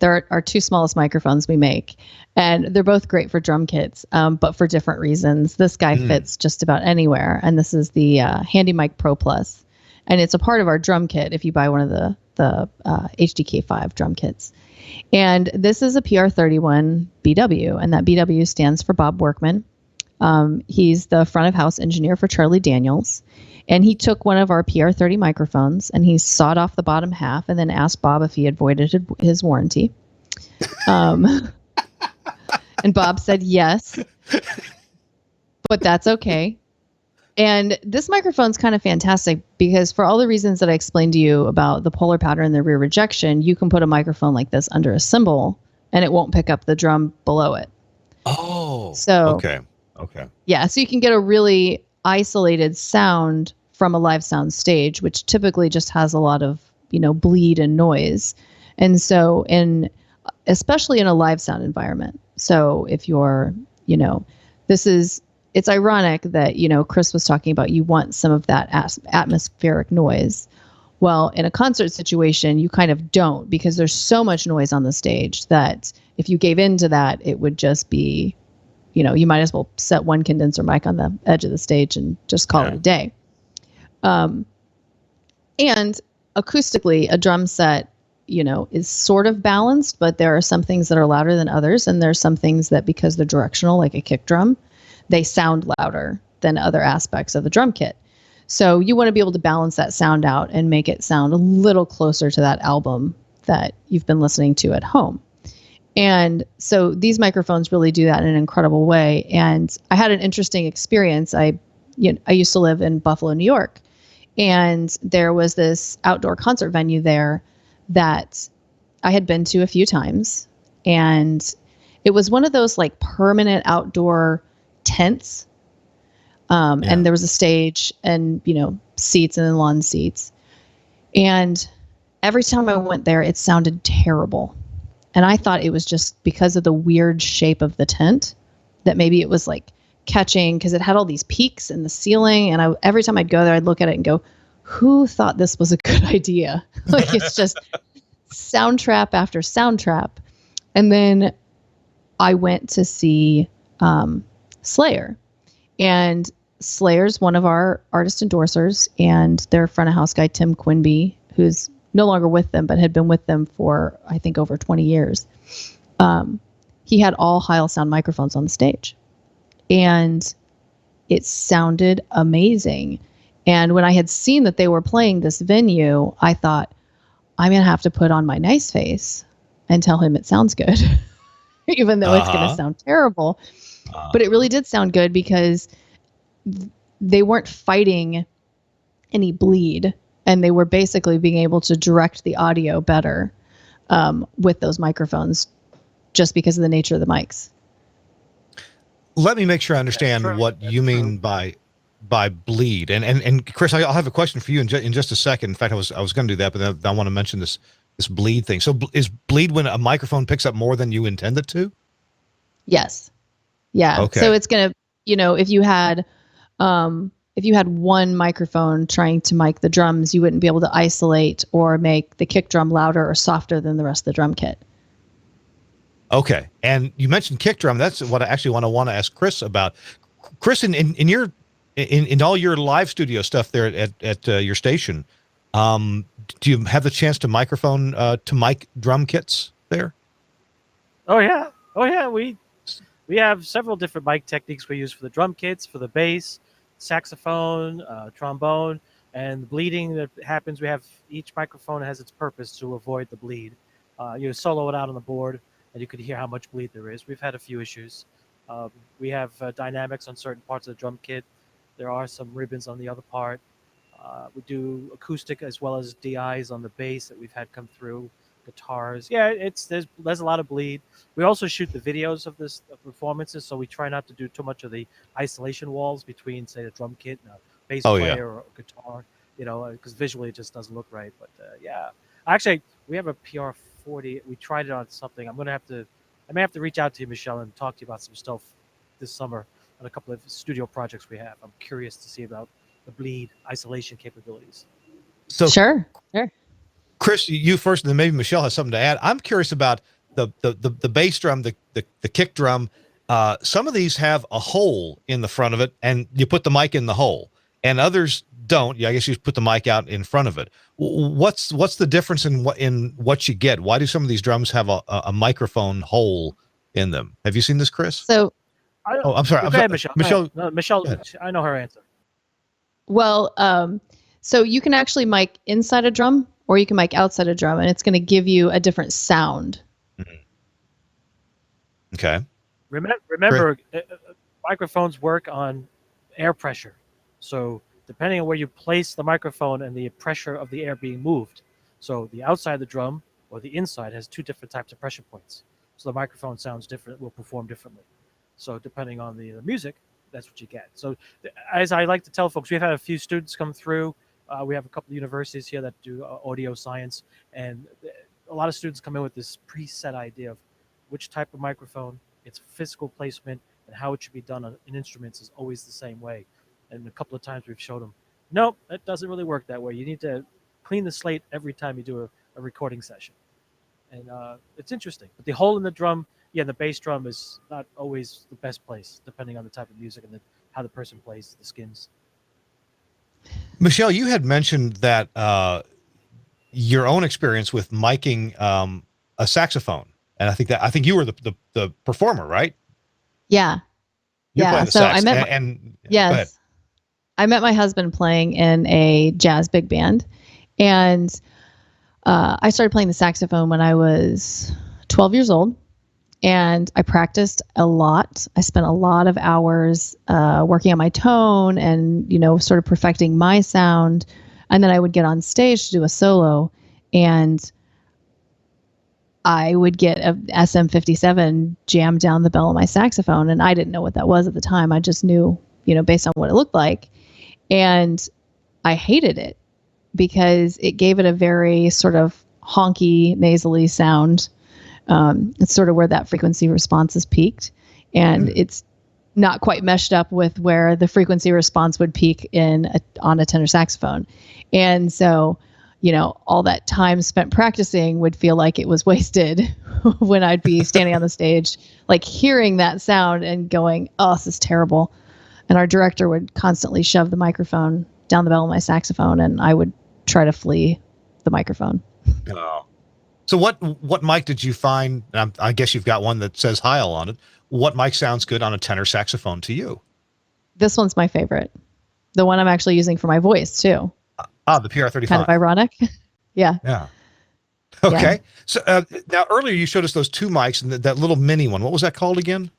They're our two smallest microphones we make, and they're both great for drum kits, but for different reasons. This guy fits just about anywhere, and this is the Handy Mic Pro Plus, and it's a part of our drum kit if you buy one of the HDK5 drum kits. And this is a PR31 BW, and that BW stands for Bob Workman. He's the front of house engineer for Charlie Daniels. And he took one of our PR30 microphones and he sawed off the bottom half and then asked Bob if he had voided his warranty. And Bob said yes, but that's okay. And this microphone's kind of fantastic because for all the reasons that I explained to you about the polar pattern and the rear rejection, you can put a microphone like this under a cymbal and it won't pick up the drum below it. Oh, so okay. Okay. Yeah, so you can get a really isolated sound from a live sound stage, which typically just has a lot of, bleed and noise. And so especially in a live sound environment. So if you're, it's ironic that, Chris was talking about you want some of that atmospheric noise. Well, in a concert situation, you kind of don't, because there's so much noise on the stage that if you gave in to that, it would just be, you might as well set one condenser mic on the edge of the stage and just call it a day. And acoustically, a drum set, is sort of balanced, but there are some things that are louder than others. And there's some things that, because they're directional, like a kick drum, they sound louder than other aspects of the drum kit. So you want to be able to balance that sound out and make it sound a little closer to that album that you've been listening to at home. And so these microphones really do that in an incredible way. And I had an interesting experience. I used to live in Buffalo, New York, and there was this outdoor concert venue there that I had been to a few times. And it was one of those like permanent outdoor tents. And there was a stage and, seats and then lawn seats. And every time I went there, it sounded terrible. And I thought it was just because of the weird shape of the tent, that maybe it was like catching, because it had all these peaks in the ceiling. And every time I'd go there, I'd look at it and go, who thought this was a good idea? Like, it's just sound trap after sound trap. And then I went to see Slayer. And Slayer's one of our artist endorsers, and their front of house guy, Tim Quinby, who's no longer with them, but had been with them for, I think, over 20 years. He had all Heil Sound microphones on the stage, and it sounded amazing. And when I had seen that they were playing this venue, I thought, I'm going to have to put on my nice face and tell him it sounds good, even though it's going to sound terrible. But it really did sound good, because they weren't fighting any bleed, and they were basically being able to direct the audio better with those microphones, just because of the nature of the mics. Let me make sure I understand what you mean by bleed. And Chris, I'll have a question for you in just a second. In fact, I was going to do that, but I want to mention this bleed thing. So is bleed when a microphone picks up more than you intend it to? Yes. Yeah. Okay. So it's going to, if you had one microphone trying to mic the drums, you wouldn't be able to isolate or make the kick drum louder or softer than the rest of the drum kit. Okay. And you mentioned kick drum. That's what I actually want to ask Chris about. Chris, in all your live studio stuff there at your station, do you have the chance to to mic drum kits there? Oh yeah. We have several different mic techniques we use for the drum kits, for the bass, saxophone, trombone, and the bleeding that happens. Each microphone has its purpose to avoid the bleed. You solo it out on the board, and you can hear how much bleed there is. We've had a few issues. We have dynamics on certain parts of the drum kit. There are some ribbons on the other part. We do acoustic as well as DIs on the bass that we've had come through. Guitars. Yeah, there's a lot of bleed. We also shoot the videos of performances, so we try not to do too much of the isolation walls between, say, a drum kit and a bass player or a guitar, because visually it just doesn't look right. But yeah, actually, we have a PR40. We tried it on something. I may have to reach out to you, Michelle, and talk to you about some stuff this summer on a couple of studio projects we have. I'm curious to see about the bleed isolation capabilities. So sure. Chris, you first, and then maybe Michelle has something to add. I'm curious about the bass drum, the kick drum. Some of these have a hole in the front of it, and you put the mic in the hole, and others don't. I guess you put the mic out in front of it. What's the difference in what you get? Why do some of these drums have a microphone hole in them? Have you seen this, Chris? So, I'm sorry. Go ahead, Michelle. Michelle, I know her answer. Well, so you can actually mic inside a drum, or you can mic outside a drum, and it's going to give you a different sound. Mm-hmm. Okay. Remember, microphones work on air pressure. So depending on where you place the microphone and the pressure of the air being moved. So the outside of the drum or the inside has two different types of pressure points. So the microphone sounds different, will perform differently. So depending on the music, that's what you get. So as I like to tell folks, we've had a few students come through. We have a couple of universities here that do audio science, and a lot of students come in with this preset idea of which type of microphone, its physical placement, and how it should be done on in instruments is always the same way. And a couple of times we've showed them, nope, that doesn't really work that way. You need to clean the slate every time you do a recording session. And it's interesting. But the hole in the drum, the bass drum is not always the best place, depending on the type of music and how the person plays the skins. Michelle, you had mentioned that your own experience with miking a saxophone, and I think you were the performer, right? Yeah. You're yeah. So sax. I met yes, I met my husband playing in a jazz big band, and I started playing the saxophone when I was 12 years old, and I practiced a lot. I spent a lot of hours working on my tone and, sort of perfecting my sound. And then I would get on stage to do a solo, and I would get a SM57 jammed down the bell of my saxophone. And I didn't know what that was at the time. I just knew, based on what it looked like. And I hated it because it gave it a very sort of honky, nasally sound. It's sort of where that frequency response is peaked, and it's not quite meshed up with where the frequency response would peak on a tenor saxophone. And so, all that time spent practicing would feel like it was wasted when I'd be standing on the stage, like hearing that sound and going, oh, this is terrible. And our director would constantly shove the microphone down the bell of my saxophone, and I would try to flee the microphone. Oh. So what mic did you find? I guess you've got one that says Heil on it. What mic sounds good on a tenor saxophone to you? This one's my favorite. The one I'm actually using for my voice too. The PR35. Kind of ironic. Yeah. Yeah. Okay. Yeah. So now earlier you showed us those two mics and that little mini one. What was that called again?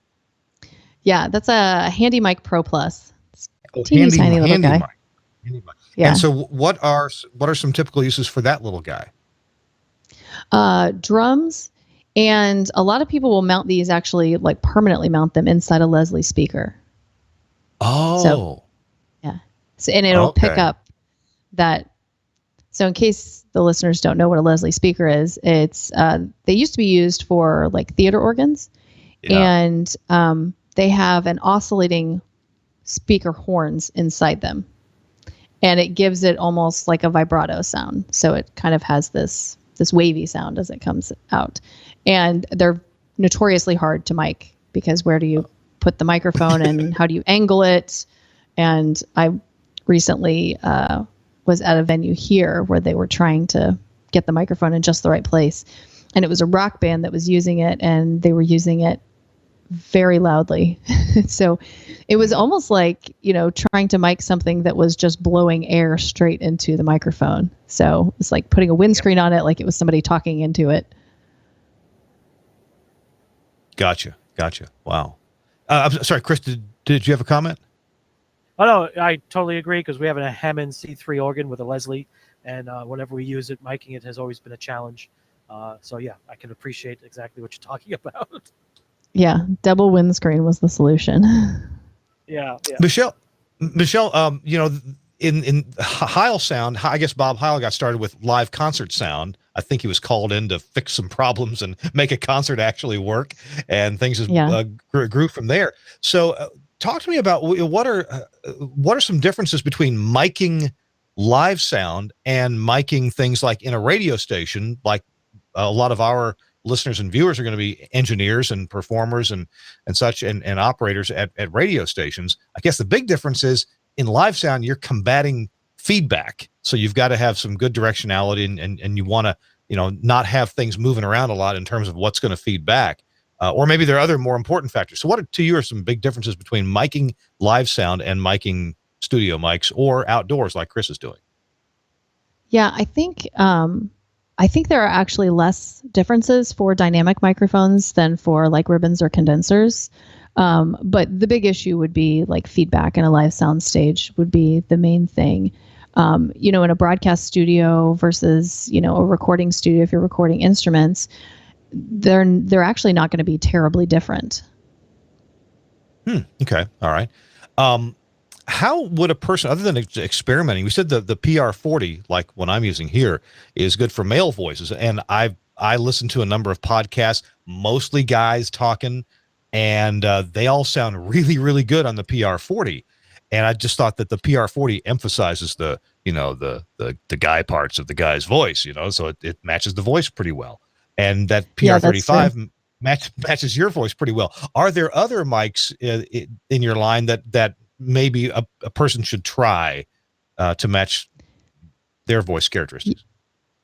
Yeah, that's a Handy Mic Pro Plus. Handy little guy. Mic. Handy mic. Yeah. And so what are some typical uses for that little guy? Drums, and a lot of people will mount these, actually like permanently mount them inside a Leslie speaker. Oh. So, yeah. So, and it'll pick up that. So in case the listeners don't know what a Leslie speaker is, it's they used to be used for like theater organs, and they have an oscillating speaker horns inside them, and it gives it almost like a vibrato sound. So it kind of has this wavy sound as it comes out. And they're notoriously hard to mic, because where do you put the microphone and how do you angle it? And I recently was at a venue here where they were trying to get the microphone in just the right place. And it was a rock band that was using it, and they were using it very loudly. So it was almost like, trying to mic something that was just blowing air straight into the microphone. So it's like putting a windscreen on it, like it was somebody talking into it. Gotcha. Wow. I'm sorry, Chris, did you have a comment? Oh, no, I totally agree, because we have a Hammond C3 organ with a Leslie, and whenever we use it, miking it has always been a challenge. So yeah, I can appreciate exactly what you're talking about. Yeah, double windscreen was the solution. Yeah. Michelle, in Heil Sound, I guess Bob Heil got started with live concert sound. I think he was called in to fix some problems and make a concert actually work, and things grew from there. So talk to me about what are some differences between miking live sound and miking things like in a radio station. Like a lot of our listeners and viewers are going to be engineers and performers and such and operators at radio stations. I guess the big difference is in live sound, you're combating feedback. So you've got to have some good directionality, and you want to, not have things moving around a lot in terms of what's going to feed back. Or maybe there are other more important factors. So what to you are some big differences between miking live sound and miking studio mics or outdoors like Chris is doing? Yeah, I think there are actually less differences for dynamic microphones than for like ribbons or condensers. But the big issue would be like feedback in a live sound stage would be the main thing. In a broadcast studio versus, a recording studio, if you're recording instruments, they're actually not going to be terribly different. Okay. All right. How would a person, other than experimenting, we said the PR40, like what I'm using here, is good for male voices, and I listen to a number of podcasts, mostly guys talking, and they all sound really, really good on the PR40. And I just thought that the PR40 emphasizes the guy parts of the guy's voice, so it matches the voice pretty well. And that PR35 matches your voice pretty well. Are there other mics in your line that maybe a person should try to match their voice characteristics?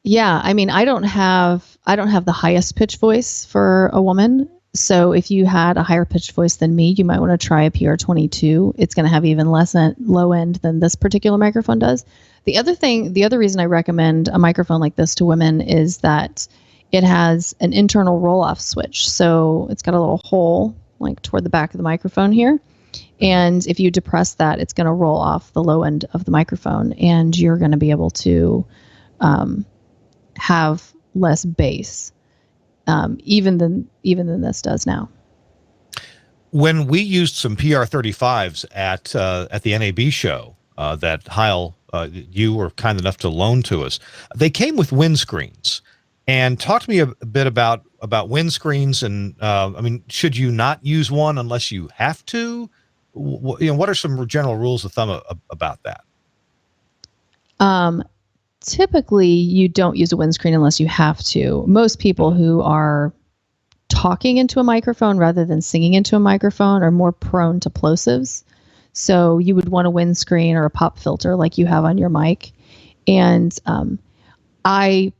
Yeah, I mean, I don't have the highest pitch voice for a woman. So if you had a higher pitched voice than me, you might want to try a PR22. It's going to have even less low end than this particular microphone does. The other reason I recommend a microphone like this to women is that it has an internal roll-off switch. So it's got a little hole like toward the back of the microphone here. And if you depress that, it's going to roll off the low end of the microphone, and you're going to be able to have less bass, even than this does now. When we used some PR35s at the NAB show that Heil, you were kind enough to loan to us, they came with windscreens. And talk to me a bit about windscreens. And I mean, should you not use one unless you have to? What are some general rules of thumb about that? Typically, you don't use a windscreen unless you have to. Most people who are talking into a microphone rather than singing into a microphone are more prone to plosives. So you would want a windscreen or a pop filter like you have on your mic. And I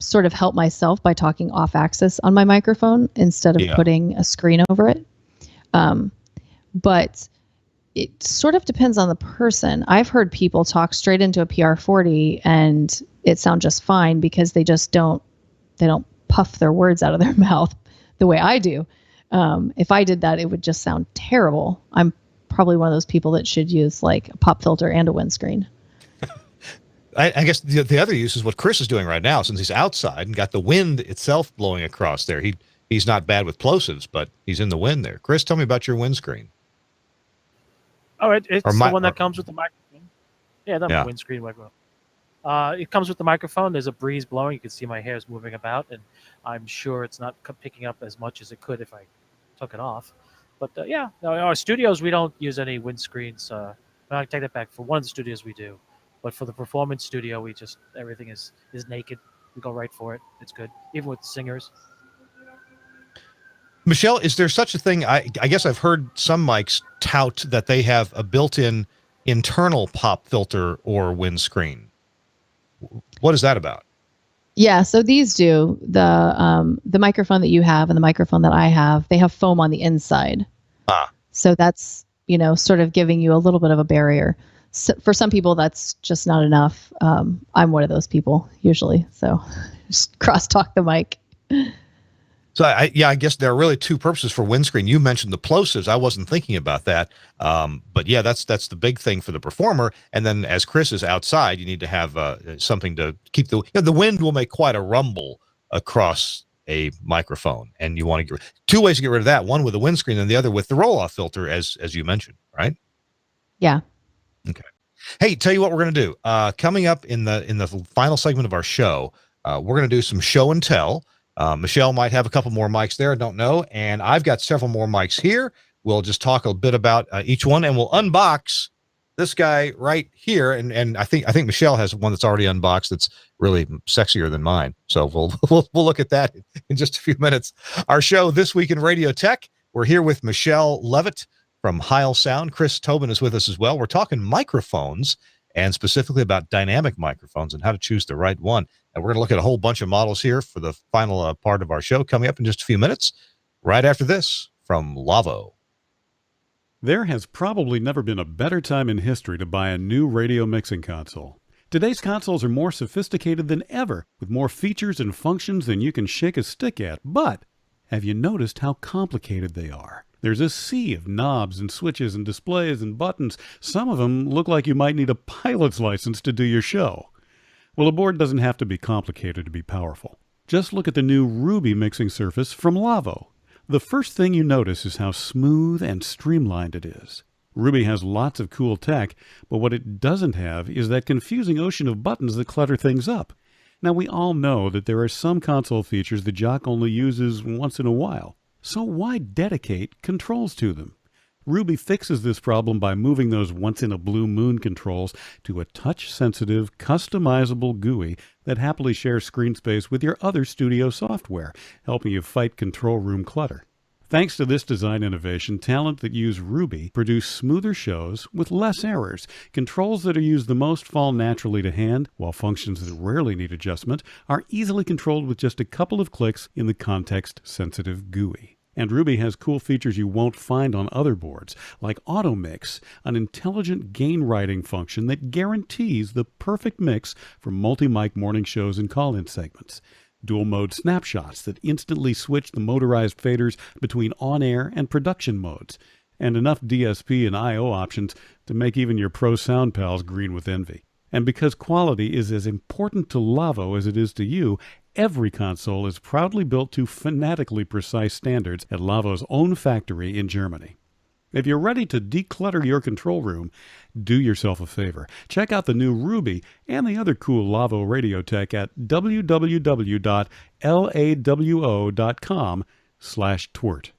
sort of help myself by talking off axis on my microphone instead of putting a screen over it. But it sort of depends on the person. I've heard people talk straight into a PR40 and it sounds just fine because they don't puff their words out of their mouth the way I do. If I did that, it would just sound terrible. I'm probably one of those people that should use like a pop filter and a windscreen. I guess the other use is what Chris is doing right now, since he's outside and got the wind itself blowing across there. He's not bad with plosives, but he's in the wind there. Chris, tell me about your windscreen. Oh, it's the one that comes with the microphone. Yeah, that's windscreen microphone. It comes with the microphone. There's a breeze blowing. You can see my hair is moving about, and I'm sure it's not picking up as much as it could if I took it off. But no, in our studios, we don't use any windscreens. I take that back. For one of the studios, we do. But for the performance studio, everything is naked. We go right for it. It's good, even with singers. Michelle, is there such a thing? I guess I've heard some mics tout that they have a built-in internal pop filter or windscreen. What is that about? Yeah, so these do. The microphone that you have and the microphone that I have, they have foam on the inside. So that's, sort of giving you a little bit of a barrier. So for some people, that's just not enough. I'm one of those people usually. So just crosstalk the mic. So I guess there are really two purposes for windscreen. You mentioned the plosives. I wasn't thinking about that. But yeah, that's the big thing for the performer. And then as Chris is outside, you need to have something to keep the wind will make quite a rumble across a microphone. And you want to get two ways to get rid of that. One with a windscreen and the other with the roll-off filter, as you mentioned, right? Yeah. Okay. Hey, tell you what we're going to do. Coming up in the final segment of our show, we're going to do some show and tell. Michelle might have a couple more mics there. I don't know. And I've got several more mics here. We'll just talk a bit about each one, and we'll unbox this guy right here. And I think Michelle has one that's already unboxed that's really sexier than mine. So we'll look at that in just a few minutes. Our show, This Week in Radio Tech. We're here with Michelle Levitt from Heil Sound. Chris Tobin is with us as well. We're talking microphones, and specifically about dynamic microphones and how to choose the right one. And we're going to look at a whole bunch of models here for the final part of our show coming up in just a few minutes, right after this from Lavo. There has probably never been a better time in history to buy a new radio mixing console. Today's consoles are more sophisticated than ever, with more features and functions than you can shake a stick at. But have you noticed how complicated they are? There's a sea of knobs and switches and displays and buttons. Some of them look like you might need a pilot's license to do your show. Well, a board doesn't have to be complicated to be powerful. Just look at the new Ruby mixing surface from Lavo. The first thing you notice is how smooth and streamlined it is. Ruby has lots of cool tech, but what it doesn't have is that confusing ocean of buttons that clutter things up. Now, we all know that there are some console features the Jock only uses once in a while, so why dedicate controls to them? Ruby fixes this problem by moving those once-in-a-blue-moon controls to a touch-sensitive, customizable GUI that happily shares screen space with your other studio software, helping you fight control room clutter. Thanks to this design innovation, talent that use Ruby produce smoother shows with less errors. Controls that are used the most fall naturally to hand, while functions that rarely need adjustment are easily controlled with just a couple of clicks in the context-sensitive GUI. And Ruby has cool features you won't find on other boards, like Auto Mix, an intelligent gain writing function that guarantees the perfect mix for multi-mic morning shows and call-in segments. Dual mode snapshots that instantly switch the motorized faders between on-air and production modes, and enough DSP and I/O options to make even your pro sound pals green with envy. And because quality is as important to Lavo as it is to you, every console is proudly built to fanatically precise standards at Lavo's own factory in Germany. If you're ready to declutter your control room, do yourself a favor. Check out the new Ruby and the other cool Lavo radio tech at www.lawo.com/TWiRT.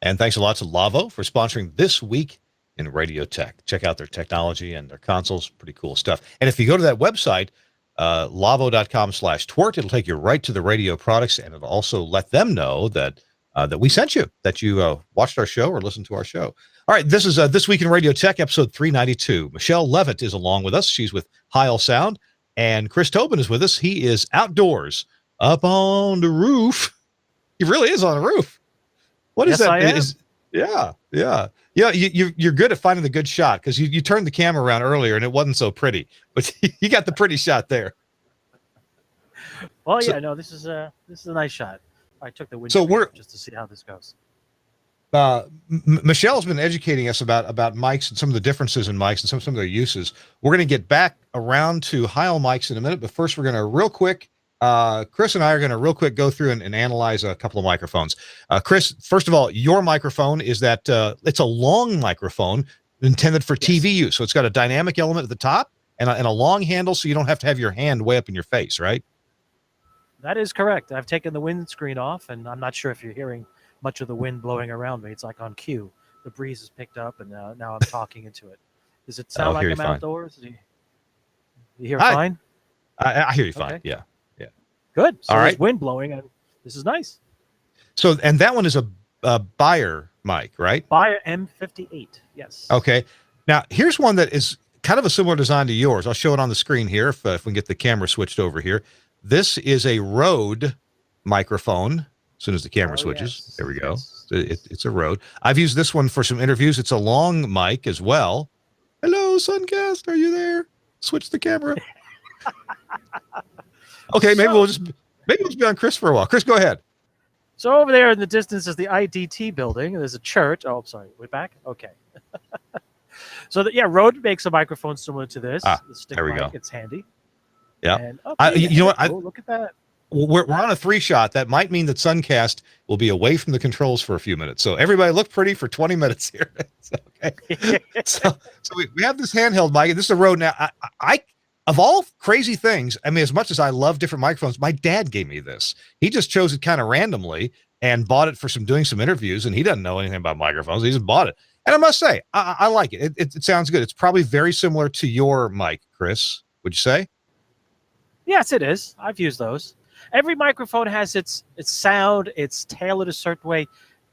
And thanks a lot to Lavo for sponsoring This Week in Radio Tech. Check out their technology and their consoles. Pretty cool stuff. And if you go to that website, lavo.com/TWiRT, it'll take you right to the radio products, and it'll also let them know that we sent you, that you watched our show or listened to our show. All right, this is This Week in Radio Tech, episode 392. Michelle Levitt is along with us. She's with Heil Sound. And Chris Tobin is with us. He is outdoors, up on the roof. He really is on the roof. What is Yes, that? I am. Yeah. You're good at finding the good shot, because you turned the camera around earlier and it wasn't so pretty, but you got the pretty shot there. Well, So- yeah, no, this is a nice shot. I took the windscreen So we're- just to see how this goes. Michelle's been educating us about mics and some of the differences in mics and some of their uses. We're going to get back around to Heil mics in a minute, but first we're going to Chris and I are going to real quick go through and analyze a couple of microphones. Chris, first of all, your microphone is that it's a long microphone intended for TV use. So it's got a dynamic element at the top and a long handle, so you don't have to have your hand way up in your face, right? That is correct. I've taken the windscreen off, and I'm not sure if you're hearing much of the wind blowing around me. It's like on cue. The breeze is picked up, and now I'm talking into it. Does it sound like I'm outdoors? You hear fine? I hear you fine. Okay. Yeah. Good. So All there's right. wind blowing, and this is nice. So, and that one is a Bayer mic, right? Bayer M58. Yes. Okay. Now, here's one that is kind of a similar design to yours. I'll show it on the screen here if we can get the camera switched over here. This is a Rode microphone. As soon as the camera switches, yes. there we go. Yes. It's a Rode. I've used this one for some interviews. It's a long mic as well. Hello, Suncast. Are you there? Switch the camera. Okay, maybe we'll just be on Chris for a while. Chris, go ahead. So over there in the distance is the IDT building. There's a church. Oh, I'm sorry. We're back? Okay. So, Rode makes a microphone similar to this. The stick there we mic. go. It's handy. Yeah. And, you know what? look at that. We're on a 3-shot. That might mean that Suncast will be away from the controls for a few minutes. So everybody look pretty for 20 minutes here. Okay. so we have this handheld mic. This is a Rode. Now, I of all crazy things, I mean, as much as I love different microphones, my dad gave me this. He just chose it kind of randomly and bought it for doing some interviews, and he doesn't know anything about microphones. He just bought it. And I must say, I like it. It sounds good. It's probably very similar to your mic, Chris, would you say? Yes, it is. I've used those. Every microphone has its sound. It's tailored a certain way.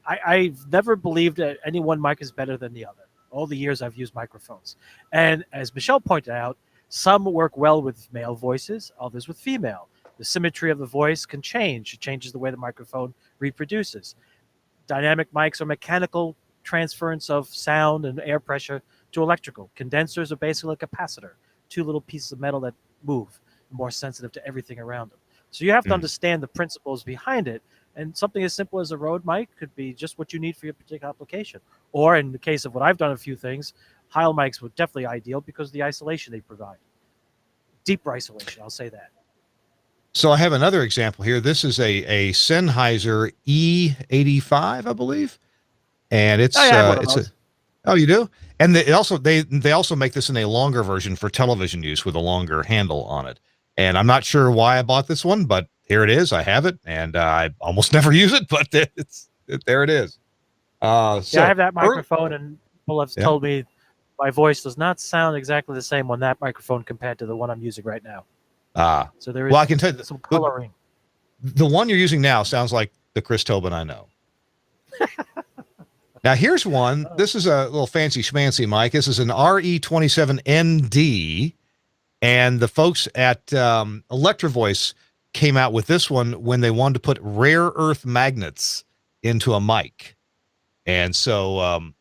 I've never believed that any one mic is better than the other. All the years I've used microphones. And as Michelle pointed out, some work well with male voices, others with female. The symmetry of the voice can change. It changes the way the microphone reproduces. Dynamic mics are mechanical transference of sound and air pressure to electrical. Condensers are basically a capacitor, two little pieces of metal that move, more sensitive to everything around them. So you have to understand the principles behind it. And something as simple as a Rode mic could be just what you need for your particular application. Or in the case of what I've done a few things, Heil mics were definitely ideal because of the isolation they provide. Deeper isolation, I'll say that. So I have another example here. This is a Sennheiser E85, I believe. And it's Oh, you do? And they also make this in a longer version for television use with a longer handle on it. And I'm not sure why I bought this one, but here it is. I have it, and I almost never use it, but there it is. I have that microphone, and people have told me my voice does not sound exactly the same on that microphone compared to the one I'm using right now. So there is I can tell you some coloring. The one you're using now sounds like the Chris Tobin I know. Now, here's one. This is a little fancy schmancy mic. This is an RE27ND, and the folks at Electrovoice came out with this one when they wanted to put rare earth magnets into a mic. And so,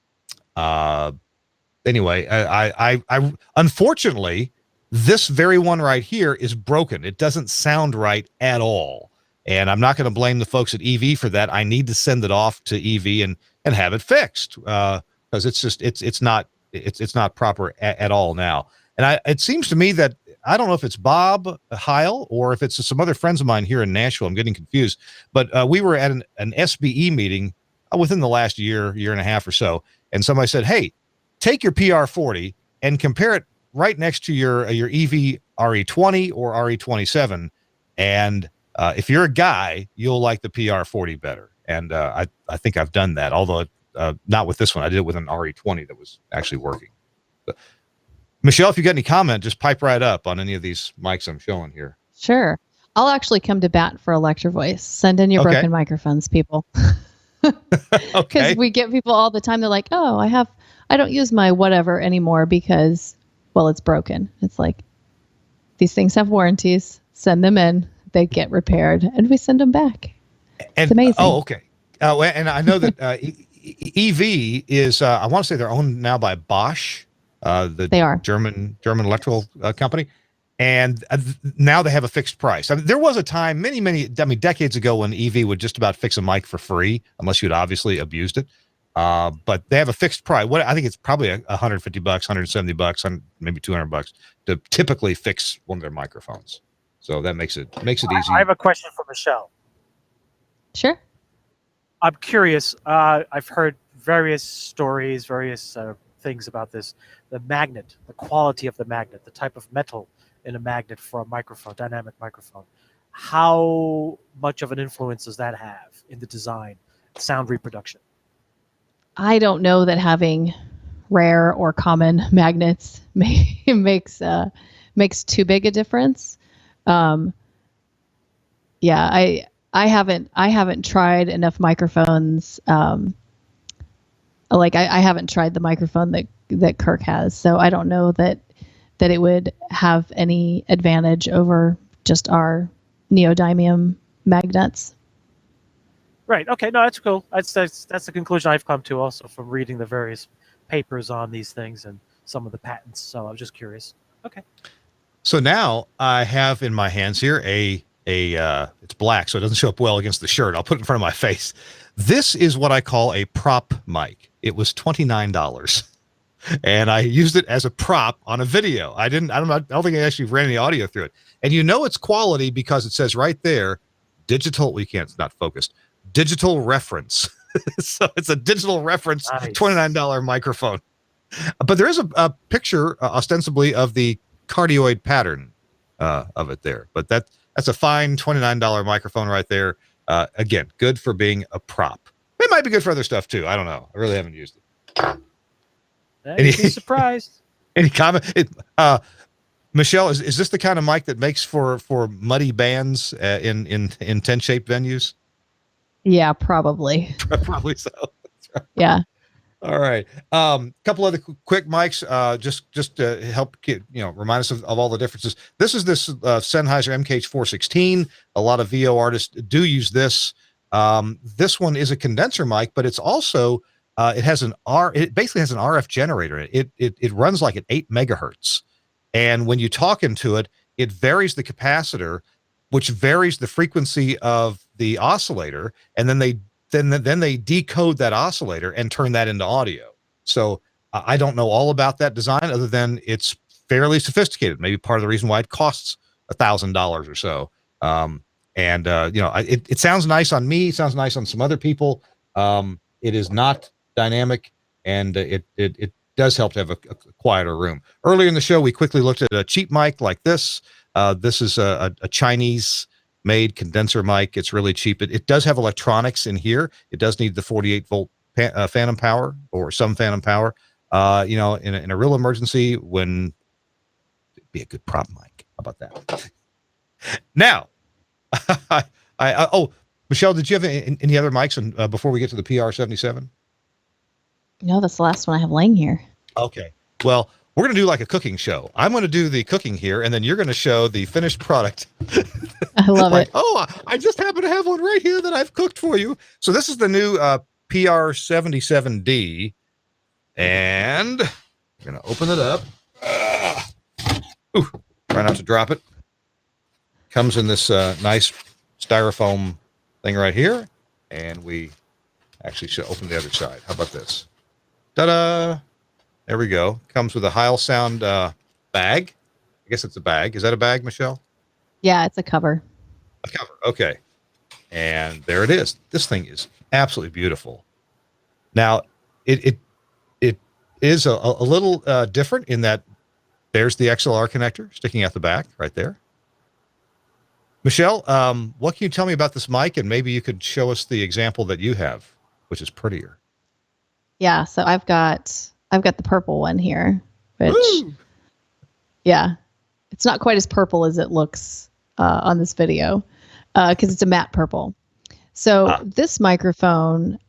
anyway, I unfortunately, this very one right here is broken. It doesn't sound right at all. And I'm not going to blame the folks at EV for that. I need to send it off to EV and have it fixed because it's not proper at all now. And it seems to me that I don't know if it's Bob Heil or if it's some other friends of mine here in Nashville. I'm getting confused. But we were at an SBE meeting within the last year and a half or so, and somebody said, "Hey, take your PR40 and compare it right next to your EV RE20 or RE27, and if you're a guy, you'll like the PR40 better." And I think I've done that, although not with this one. I did it with an RE20 that was actually working. But, Michelle, if you got any comment, just pipe right up on any of these mics I'm showing here. Sure. I'll actually come to bat for Electrovoice. Send in your broken microphones, people. Because we get people all the time. They're like, "Oh, I don't use my whatever anymore because, well, it's broken." It's like, these things have warranties. Send them in. They get repaired, and we send them back. It's amazing. Oh, okay. And I know that EV is, I want to say they're owned now by Bosch, they are German electrical company. And now they have a fixed price. I mean, there was a time many, decades ago when EV would just about fix a mic for free, unless you'd obviously abused it. But they have a fixed price. I think it's probably $150, $170, maybe $200 to typically fix one of their microphones. So that makes it easy. I have a question for Michelle. Sure. I'm curious. I've heard various stories, various things about this. The magnet, the quality of the magnet, the type of metal in a magnet for a microphone, dynamic microphone. How much of an influence does that have in the design, sound reproduction? I don't know that having rare or common magnets makes too big a difference. I haven't tried enough microphones. I haven't tried the microphone that Kirk has, so I don't know that it would have any advantage over just our neodymium magnets. Right. Okay. No, that's cool. That's the conclusion I've come to also from reading the various papers on these things and some of the patents. So I was just curious. Okay. So now I have in my hands here it's black, so it doesn't show up well against the shirt. I'll put it in front of my face. This is what I call a prop mic. It was $29. And I used it as a prop on a video. I don't think I actually ran any audio through it. And you know it's quality because it says right there, digital, it's not focused, digital reference. So it's a digital reference, nice. $29 microphone. But there is a picture ostensibly of the cardioid pattern of it there. But that's a fine $29 microphone right there. Again, good for being a prop. It might be good for other stuff too. I don't know. I really haven't used it. You'd be surprised. Any comment? Michelle, is this the kind of mic that makes for muddy bands in tent-shaped venues? Yeah, probably. Probably so. That's right. Yeah. All right. Couple other quick mics, just to help remind us of all the differences. This is this Sennheiser MKH416. A lot of VO artists do use this. This one is a condenser mic, but it's also it basically has an RF generator. It runs like at 8 megahertz. And when you talk into it, it varies the capacitor, which varies the frequency of the oscillator. And then they decode that oscillator and turn that into audio. So I don't know all about that design other than it's fairly sophisticated. Maybe part of the reason why it costs $1,000 or so. It sounds nice on me. It sounds nice on some other people. It is not dynamic. and it does help to have a quieter room. Earlier in the show, we quickly looked at a cheap mic like this. This is a Chinese-made condenser mic. It's really cheap. It does have electronics in here. It does need the 48-volt phantom power or some phantom power. In a real emergency, when it'd be a good prop mic. How about that? Now, Michelle, did you have any other mics before we get to the PR77? No, that's the last one I have laying here. Okay. Well, we're going to do like a cooking show. I'm going to do the cooking here, and then you're going to show the finished product. I love it. Oh, I just happen to have one right here that I've cooked for you. So this is the new PR77D, and we're going to open it up. Try not to drop it. Comes in this nice styrofoam thing right here, and we actually should open the other side. How about this? Ta-da! There we go. Comes with a Heil Sound bag. I guess it's a bag. Is that a bag, Michelle? Yeah, it's a cover. A cover. Okay. And there it is. This thing is absolutely beautiful. Now, it is a little different in that there's the XLR connector sticking out the back right there. Michelle, what can you tell me about this mic? And maybe you could show us the example that you have, which is prettier. Yeah, so I've got the purple one here, which, yeah, it's not quite as purple as it looks on this video because it's a matte purple. So this microphone,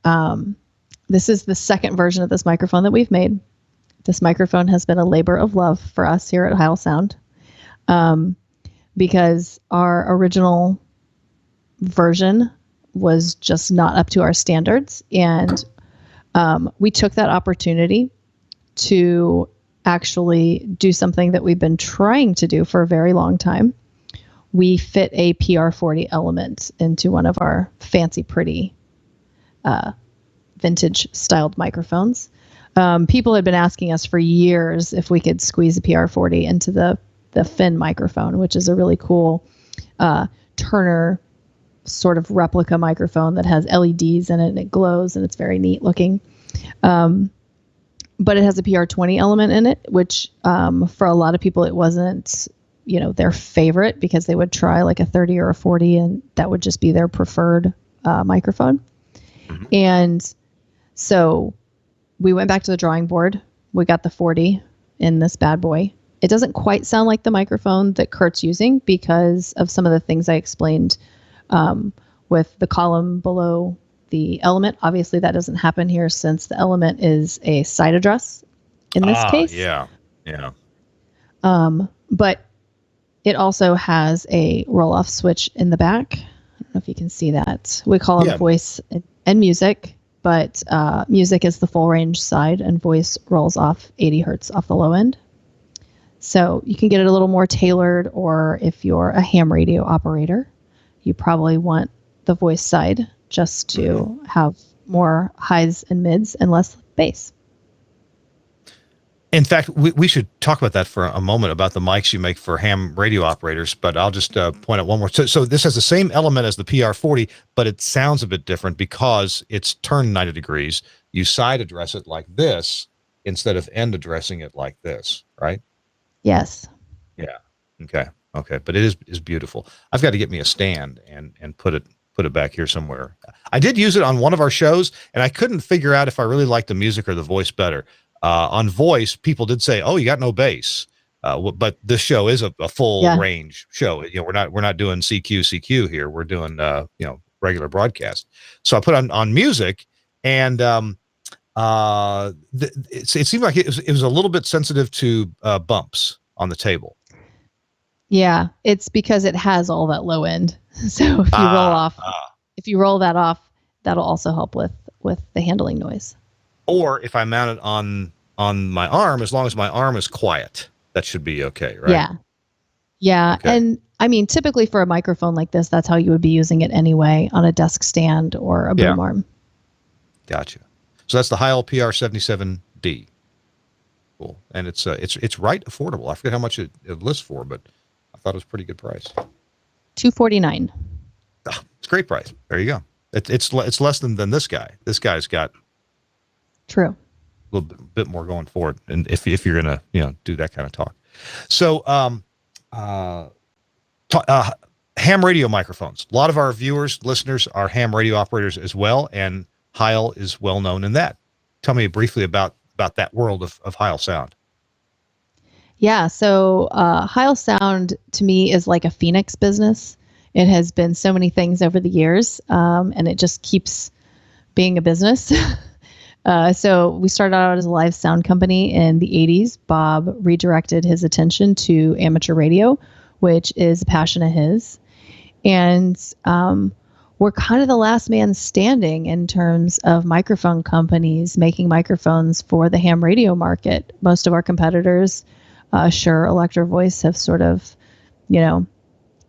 this is the second version of this microphone that we've made. This microphone has been a labor of love for us here at Heil Sound because our original version was just not up to our standards. And we took that opportunity to actually do something that we've been trying to do for a very long time. We fit a PR40 element into one of our fancy, pretty vintage styled microphones. People had been asking us for years if we could squeeze a PR40 into the Fin microphone, which is a really cool Turner sort of replica microphone that has LEDs in it and it glows and it's very neat looking. But it has a PR20 element in it, which for a lot of people, it wasn't, their favorite because they would try like a 30 or a 40 and that would just be their preferred microphone. Mm-hmm. And so we went back to the drawing board. We got the 40 in this bad boy. It doesn't quite sound like the microphone that Kurt's using because of some of the things I explained with the column below the element. Obviously, that doesn't happen here since the element is a side address in this case. Yeah. But it also has a roll-off switch in the back. I don't know if you can see that. We call them voice and music, but music is the full range side and voice rolls off 80 hertz off the low end. So you can get it a little more tailored, or if you're a ham radio operator, you probably want the voice side just to have more highs and mids and less bass. In fact, we should talk about that for a moment about the mics you make for ham radio operators, but I'll just point out one more. So this has the same element as the PR40, but it sounds a bit different because it's turned 90 degrees. You side address it like this instead of end addressing it like this, right? Yes. Yeah. Okay. But it is beautiful. I've got to get me a stand and put it back here somewhere. I did use it on one of our shows, and I couldn't figure out if I really liked the music or the voice better. On voice, people did say, "Oh, you got no bass," but this show is a full range show. We're not doing CQ here. We're doing regular broadcast. So I put on music, and it seemed like it was a little bit sensitive to bumps on the table. Yeah, it's because it has all that low end. So if you roll that off, that'll also help with the handling noise. Or if I mount it on my arm, as long as my arm is quiet, that should be okay, right? Yeah. Okay. And I mean, typically for a microphone like this, that's how you would be using it anyway, on a desk stand or a boom arm. Gotcha. So that's the Heil PR77D. Cool. And it's right affordable. I forget how much it lists for, but I thought it was a pretty good price. $249. Oh, it's a great price. There you go. It's less than this guy. This guy's got True. a little bit more going forward, and if you're gonna do that kind of talk. So ham radio microphones. A lot of our viewers, listeners are ham radio operators as well, and Heil is well known in that. Tell me briefly about that world of Heil Sound. Yeah, so Heil Sound to me is like a phoenix business. It has been so many things over the years, and it just keeps being a business. So we started out as a live sound company in the 80s. Bob redirected his attention to amateur radio, which is a passion of his. And we're kind of the last man standing in terms of microphone companies making microphones for the ham radio market. Most of our competitors, Shure, Electro Voice, have sort of,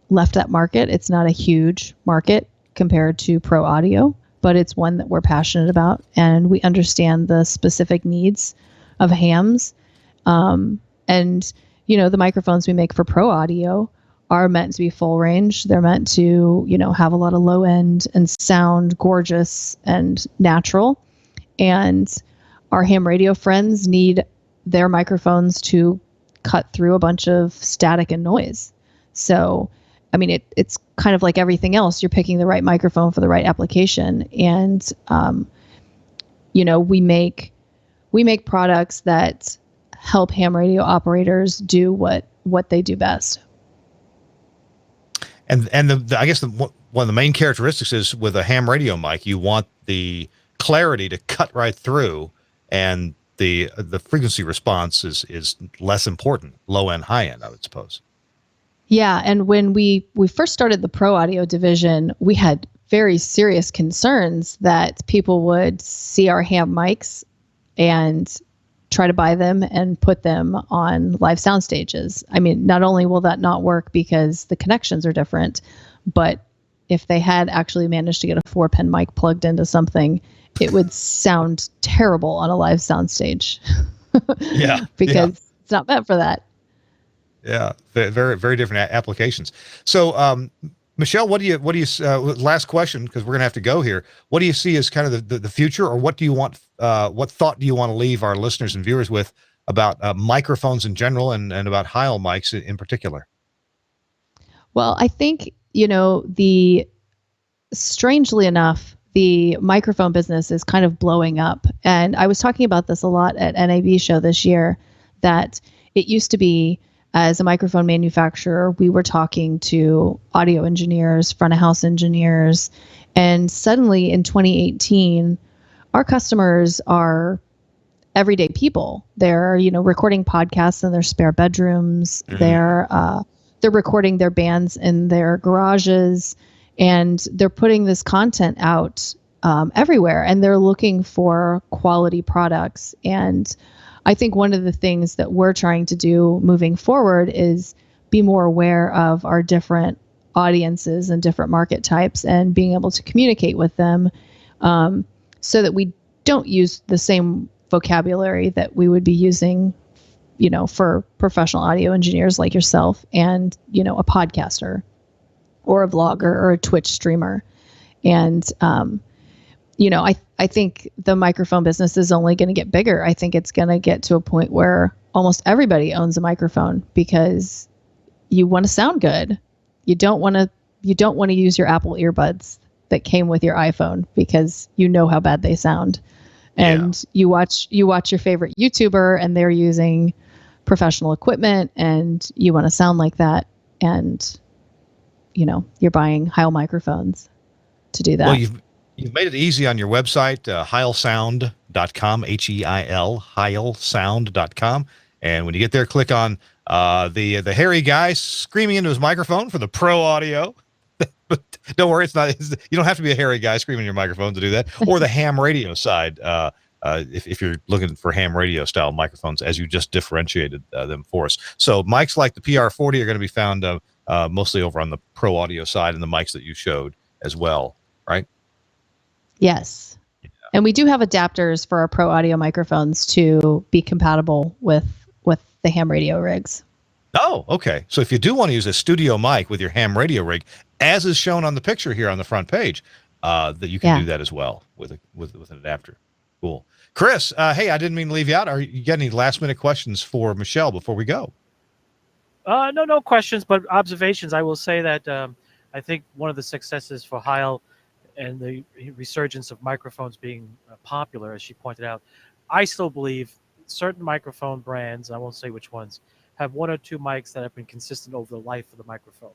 left that market. It's not a huge market compared to pro audio, but it's one that we're passionate about, and we understand the specific needs of hams. And, the microphones we make for pro audio are meant to be full range. They're meant to, have a lot of low end and sound gorgeous and natural. And our ham radio friends need their microphones to cut through a bunch of static and noise. So, it's kind of like everything else. You're picking the right microphone for the right application. And, we make products that help ham radio operators do what they do best. And I guess one of the main characteristics is with a ham radio mic, you want the clarity to cut right through, and the frequency response is less important, low end, high end, I would suppose. Yeah, and when we first started the pro audio division, we had very serious concerns that people would see our ham mics and try to buy them and put them on live sound stages. Not only will that not work because the connections are different, but if they had actually managed to get a 4-pin mic plugged into something, it would sound terrible on a live sound stage. Yeah. Because it's not meant for that. Yeah. Very, very different applications. So, Michelle, what do you last question, because we're going to have to go here. What do you see as kind of the future, or what do you want, what thought do you want to leave our listeners and viewers with about microphones in general and about Heil mics in particular? Well, I think, strangely enough, the microphone business is kind of blowing up. And I was talking about this a lot at NAB show this year, that it used to be, as a microphone manufacturer, we were talking to audio engineers, front of house engineers, and suddenly in 2018, our customers are everyday people. They're, recording podcasts in their spare bedrooms. Mm-hmm. They're recording their bands in their garages, and they're putting this content out everywhere, and they're looking for quality products. And I think one of the things that we're trying to do moving forward is be more aware of our different audiences and different market types, and being able to communicate with them so that we don't use the same vocabulary that we would be using, for professional audio engineers like yourself and, a podcaster or a vlogger or a Twitch streamer. And, I think the microphone business is only going to get bigger. I think it's going to get to a point where almost everybody owns a microphone, because you want to sound good. You don't want to use your Apple earbuds that came with your iPhone, because you know how bad they sound. And you watch your favorite YouTuber and they're using professional equipment, and you want to sound like that. And, you're buying Heil microphones to do that. Well, you've made it easy on your website, heilsound.com, Heil, heilsound.com. And when you get there, click on the hairy guy screaming into his microphone for the pro audio. But don't worry, you don't have to be a hairy guy screaming in your microphone to do that. Or the ham radio side, if you're looking for ham radio style microphones, as you just differentiated them for us. So mics like the PR40 are going to be found mostly over on the pro audio side, and the mics that you showed as well, right? Yes. Yeah. And we do have adapters for our pro audio microphones to be compatible with the ham radio rigs. Oh, okay. So if you do want to use a studio mic with your ham radio rig, as is shown on the picture here on the front page, that you can do that as well with an adapter. Cool. Chris, hey, I didn't mean to leave you out. Are you got any last minute questions for Michelle before we go? No questions, but observations. I will say that I think one of the successes for Heil and the resurgence of microphones being popular, as she pointed out, I still believe certain microphone brands, I won't say which ones, have one or two mics that have been consistent over the life of the microphone.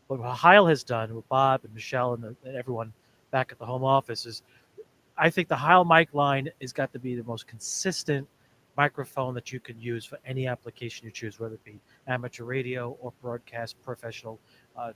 But what Heil has done with Bob and Michelle and everyone back at the home office is, I think the Heil mic line has got to be the most consistent microphone that you can use for any application you choose, whether it be amateur radio or broadcast professional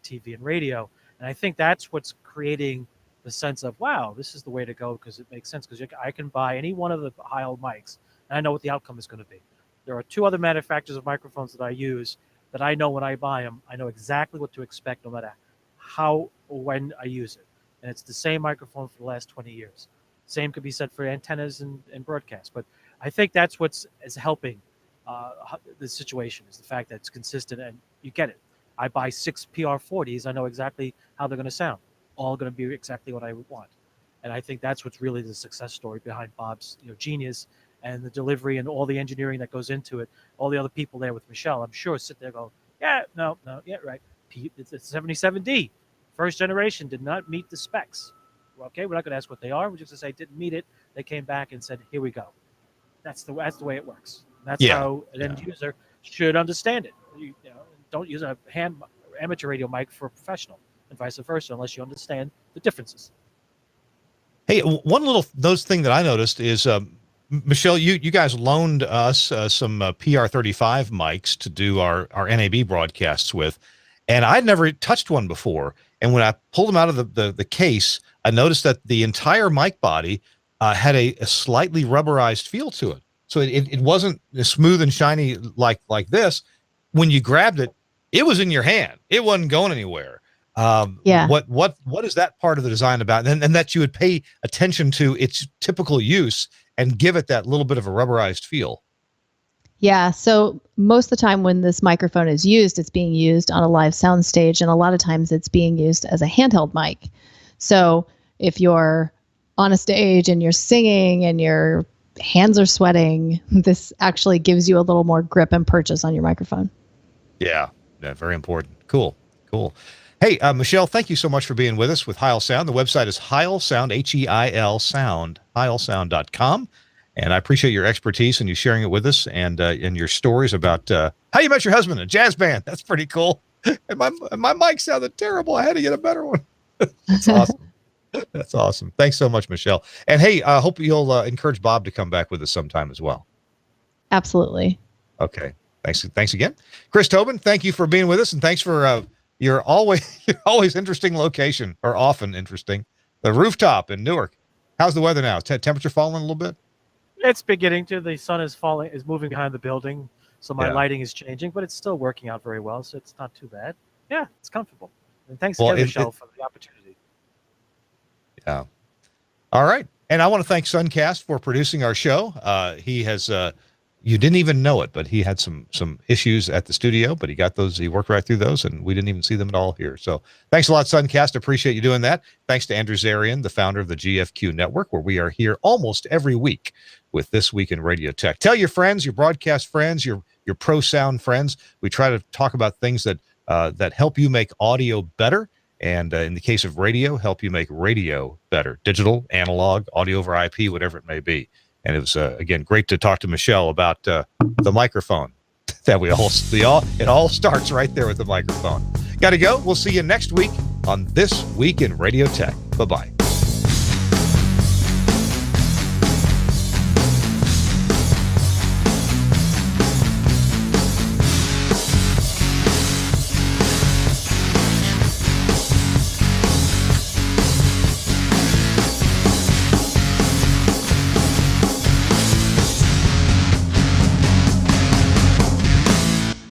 TV and radio. And I think that's what's creating the sense of, wow, this is the way to go, because it makes sense, because I can buy any one of the Heil mics and I know what the outcome is going to be. There are two other manufacturers of microphones that I use that I know when I buy them, I know exactly what to expect no matter how or when I use it. And it's the same microphone for the last 20 years. Same could be said for antennas and broadcast. But I think that's what's is helping the situation, is the fact that it's consistent and you get it. I buy 6 PR40s. I know exactly how they're going to sound. All going to be exactly what I would want. And I think that's what's really the success story behind Bob's genius and the delivery and all the engineering that goes into it. All the other people there with Michelle, I'm sure, sit there and go, yeah, no, yeah, right. It's a 77D. First generation did not meet the specs. Okay, we're not going to ask what they are. We're just going to say didn't meet it. They came back and said, here we go. That's the way it works. That's how an end user should understand it. Don't use a amateur radio mic for a professional, and vice versa, unless you understand the differences. Hey, one little thing that I noticed is, Michelle, you guys loaned us some PR35 mics to do our NAB broadcasts with, and I'd never touched one before. And when I pulled them out of the case, I noticed that the entire mic body had a slightly rubberized feel to it. So it wasn't smooth and shiny like this. When you grabbed it, it was in your hand. It wasn't going anywhere. What is that part of the design about? And that you would pay attention to its typical use and give it that little bit of a rubberized feel. Yeah. So most of the time when this microphone is used, it's being used on a live sound stage. And a lot of times it's being used as a handheld mic. So if you're on a stage and you're singing and your hands are sweating, this actually gives you a little more grip and purchase on your microphone. Yeah, very important. Cool. Hey, Michelle, thank you so much for being with us with Heil Sound. The website is Heil Sound, Heil Sound, heilsound.com. And I appreciate your expertise and you sharing it with us and your stories about how you met your husband in a jazz band. That's pretty cool. And my mic sounded terrible. I had to get a better one. That's awesome. That's awesome. Thanks so much, Michelle. And hey, I hope you'll encourage Bob to come back with us sometime as well. Absolutely. Okay. Thanks again. Chris Tobin, thank you for being with us, and thanks for your always interesting location, or often interesting, the rooftop in Newark. How's the weather now? Temperature falling a little bit? It's beginning to. The sun is moving behind the building, so my lighting is changing, but it's still working out very well, so it's not too bad. Yeah, it's comfortable. And thanks again, Michelle, for the opportunity. Yeah. All right. And I want to thank Suncast for producing our show. He has, you didn't even know it, but he had some issues at the studio, but he worked right through those, and we didn't even see them at all here. So thanks a lot, Suncast. Appreciate you doing that. Thanks to Andrew Zarian, the founder of the GFQ Network, where we are here almost every week with This Week in Radio Tech. Tell your friends, your broadcast friends, your pro sound friends. We try to talk about things that help you make audio better. And in the case of radio, help you make radio better. Digital, analog, audio over IP, whatever it may be. And it was, again, great to talk to Michelle about the microphone. It all starts right there with the microphone. Got to go. We'll see you next week on This Week in Radio Tech. Bye-bye.